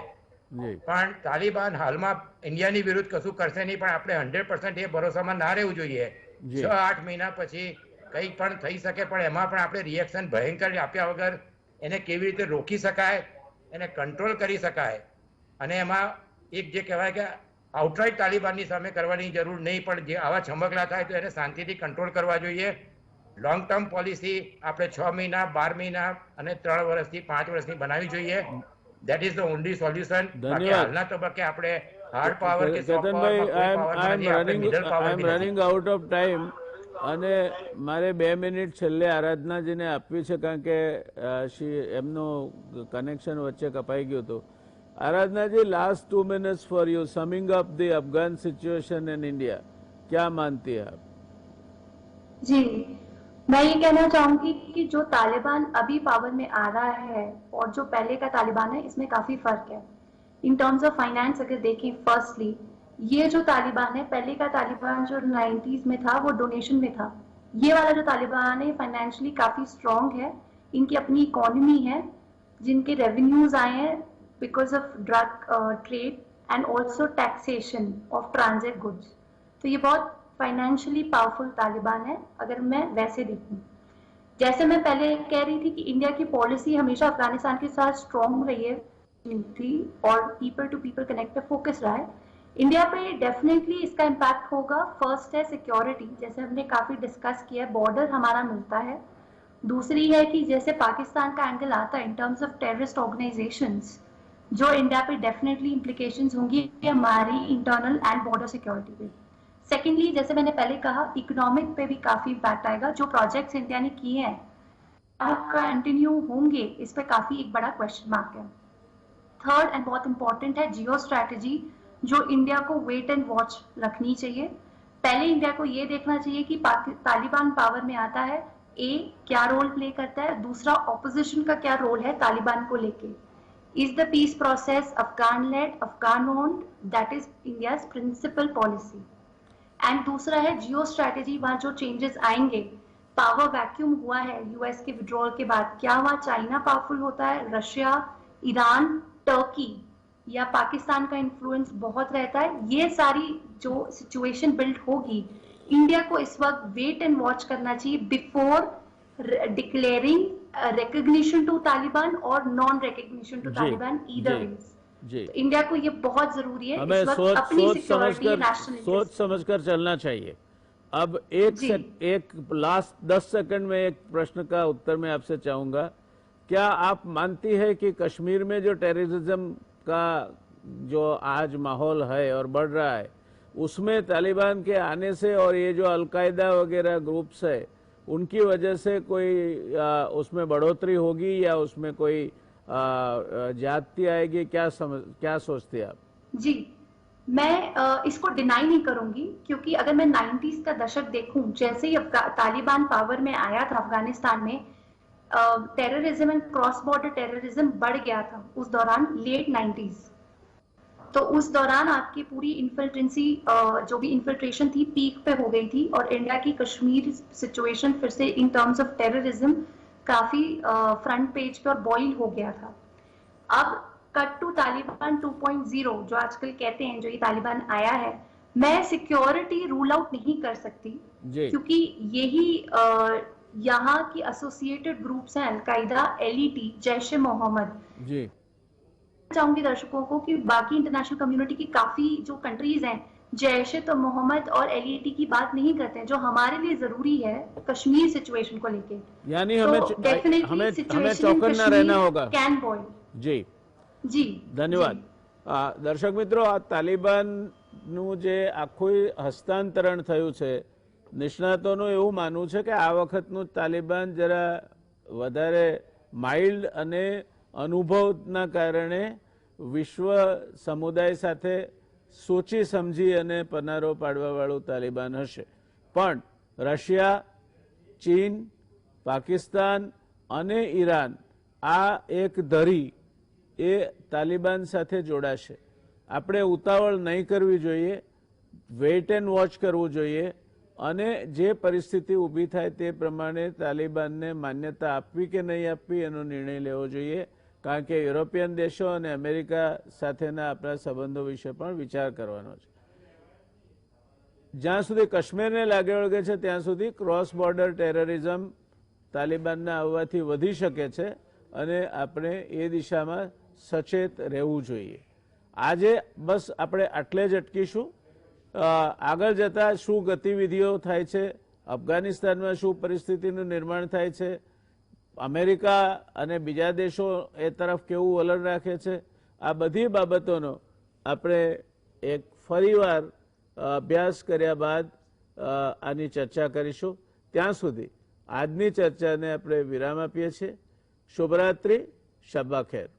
પણ તાલિબાન હાલમાં ઇન્ડિયાની વિરુદ્ધ કશું કરશે નહીં, પણ આપણે 100% એ ભરોસામાં ના રહેવું જોઈએ. 6-8 મહિના પછી કંઈ પણ થઈ શકે, પણ એમાં પણ આપણે રિએક્શન ભયંકર આપ્યા વગર એને કેવી રીતે રોકી શકાય, એને કંટ્રોલ કરી શકાય. અને એમાં એક જે કહેવાય કે આઉટરાઇટ તાલિબાનની સામે કરવાની જરૂર નહીં, પણ જે આવા છમકલા થાય તો એને શાંતિથી કંટ્રોલ કરવા જોઈએ. લોંગ ટર્મ પોલિસી આપણે 6 મહિના, 12 મહિના અને 3 વર્ષથી 5 વર્ષની બનાવવી જોઈએ. That is the only solution. હાલના તબક્કે આપણે હાર્ડ પાવર કે soft power running out of time, અને મારે 2 મિનિટ છેલ્લે આરાધનાજીને આપવી છે, કારણ કે એમનું કનેક્શન વચ્ચે કપાઈ ગયું હતું. આરાધનાજી, last 2 minutes for you, summing up the Afghan situation in India, क्या मानती है आप? जी, मैं ये कहना चाहूंगी कि जो तालिबान अभी पावर में आ रहा है और जो पहले का तालिबान है, इसमें काफी फर्क है. इन टर्म्स ऑफ फाइनेंस अगर देखें, फर्स्टली ये जो तालिबान है, पहले का तालिबान जो 90s में था वो डोनेशन में था. ये वाला जो तालिबान है फाइनेंशियली काफी स्ट्रॉन्ग है. इनकी अपनी इकोनॉमी है, जिनके रेवेन्यूज आए हैं because of drug trade and also taxation of transit goods. तो ये बहुत फाइनेंशियली पावरफुल तालिबान है अगर मैं वैसे देखूं. जैसे मैं पहले कह रही थी कि इंडिया की पॉलिसी हमेशा अफगानिस्तान के साथ स्ट्रॉन्ग रही है थी और पीपल टू पीपल कनेक्ट पे फोकस रहा है. इंडिया पे डेफिनेटली इसका इम्पैक्ट होगा. फर्स्ट है सिक्योरिटी, जैसे हमने काफी डिस्कस किया, बॉर्डर हमारा मिलता है. दूसरी है कि जैसे पाकिस्तान का एंगल आता है in terms of terrorist organisations, जो इंडिया पे डेफिनेटली इम्प्लीकेशंस होंगी हमारी इंटरनल एंड बॉर्डर सिक्योरिटी पे. सेकेंडली, जैसे मैंने पहले कहा, इकोनॉमिक पे भी काफी इम्पैक्ट आएगा. जो प्रोजेक्ट्स इंडिया ने किए हैं कंटिन्यू होंगे, इस पे काफी एक बड़ा क्वेश्चन मार्क है. थर्ड एंड बहुत इंपॉर्टेंट है जियो स्ट्रैटेजी, जो इंडिया को वेट एंड वॉच रखनी चाहिए. पहले इंडिया को ये देखना चाहिए कि तालिबान पावर में आता है, क्या रोल प्ले करता है, दूसरा ऑपोजिशन का क्या रोल है तालिबान को लेके. Is the peace process Afghan led, Afghan owned? That is India's principle policy. And दूसरा है जियो स्ट्रैटेजी, वहां जो चेंजेस आएंगे. पावर वैक्यूम हुआ है यूएस के विड्रॉल के बाद, क्या वहां चाइना पावरफुल होता है, रशिया, ईरान, टर्की या पाकिस्तान का इन्फ्लुएंस बहुत रहता है. ये सारी जो सिचुएशन बिल्ड होगी, इंडिया को इस वक्त वेट एंड वॉच करना चाहिए before declaring recognition to Taliban और non recognition to Taliban either ways. India को ये बहुत जरूरी है. हमें इस वक्त अपनी सिक्योरिटी, नेशनल सोच समझकर चलना चाहिए. अब एक लास्ट 10 सेकंड में एक प्रश्न का उत्तर मैं आपसे चाहूंगा. क्या आप मानती है कि कश्मीर में जो टेररिज्म का जो आज माहौल है और बढ़ रहा है, उसमें तालिबान के आने से और ये जो अलकायदा वगैरह ग्रुप्स है, उनकी वजह से कोई उसमें बढ़ोतरी होगी या उसमें कोई ज्यादती आएगी? क्या सोचती है आप? जी, मैं इसको डिनाई नहीं करूंगी, क्योंकि अगर मैं 90s का दशक देखूं, जैसे ही तालिबान पावर में आया था अफगानिस्तान में, terrorism and cross border terrorism बढ़ गया था उस दौरान, लेट 90s. तो उस दौरान आपकी पूरी इन्फिल्ट्रेंसी, जो भी इन्फिल्ट्रेशन थी, पीक पे हो गई थी और इंडिया की कश्मीर सिचुएशन फिर से इन टर्म्स ऑफ टेररिज्म काफी फ्रंट पेज पे और बॉइल हो गया था. अब कट टू तालिबान 2.0 जो आजकल कहते हैं, जो ये तालिबान आया है, मैं सिक्योरिटी रूल आउट नहीं कर सकती, जी क्योंकि यही यहाँ की एसोसिएटेड ग्रुप्स हैं, अलकायदा, एलईटी, जैश ए मोहम्मद। जी चाहूंगी दर्शकों को कि बाकी इंटरनेशनल कम्युनिटी की काफी जो कंट्रीज हैं, जैश ए तो मोहम्मद और एलईटी की बात नहीं करते हैं, जो हमारे लिए जरूरी है कश्मीर सिचुएशन को लेके। यानी तो हमें डेफिनेटली हमें सिचुएशन इन चौकन्ना रहना कश्मीर होगा। Can boy. जी जी ધન્યવાદ। દર્શક મિત્રો, આ તાલિબાનનું જે આખું હસ્તાંતરણ થયું છે, નિષ્ણાતોનું એવું માનવું છે કે આ વખતનું તાલિબાન જરા વધારે માઇલ્ડ અને અનુભવના કારણે વિશ્વ સમુદાય સાથે સોચી સમજી અને પનારો પાડવાવાળું તાલિબાન હશે, પણ રશિયા, ચીન, પાકિસ્તાન અને ઈરાન આ એક ધરી એ તાલિબાન સાથે જોડાશે। આપણે ઉતાવળ નહીં કરવી જોઈએ, વેઇટ એન્ડ વોચ કરવું જોઈએ અને જે પરિસ્થિતિ ઊભી થાય તે પ્રમાણે તાલિબાનને માન્યતા આપવી કે નહીં આપવી એનો નિર્ણય લેવો જોઈએ, કારણ કે યુરોપિયન દેશો અને અમેરિકા સાથેના આપણા સંબંધો વિશે પણ વિચાર કરવાનો છે। જ્યાં સુધી કાશ્મીરને લાગે વળગે છે ત્યાં સુધી ક્રોસ બોર્ડર ટેરરિઝમ તાલિબાનના આવવાથી વધી શકે છે અને આપણે એ દિશામાં સચેત રહેવું જોઈએ। આજે બસ આપણે આટલે જ અટકીશું। આગળ જતા શું ગતિવિધિઓ થાય છે, અફઘાનિસ્તાનમાં શું પરિસ્થિતિનું નિર્માણ થાય છે, અમેરિકા અને બીજા દેશો એ તરફ કેવું વલણ રાખે છે, આ બધી બાબતોનો આપણે એક ફરીવાર અભ્યાસ કર્યા બાદ આની ચર્ચા કરીશું। ત્યાં સુધી આજની ચર્ચાને આપણે વિરામ આપીએ છીએ। શુભરાત્રિ, શબ્બા ખેર।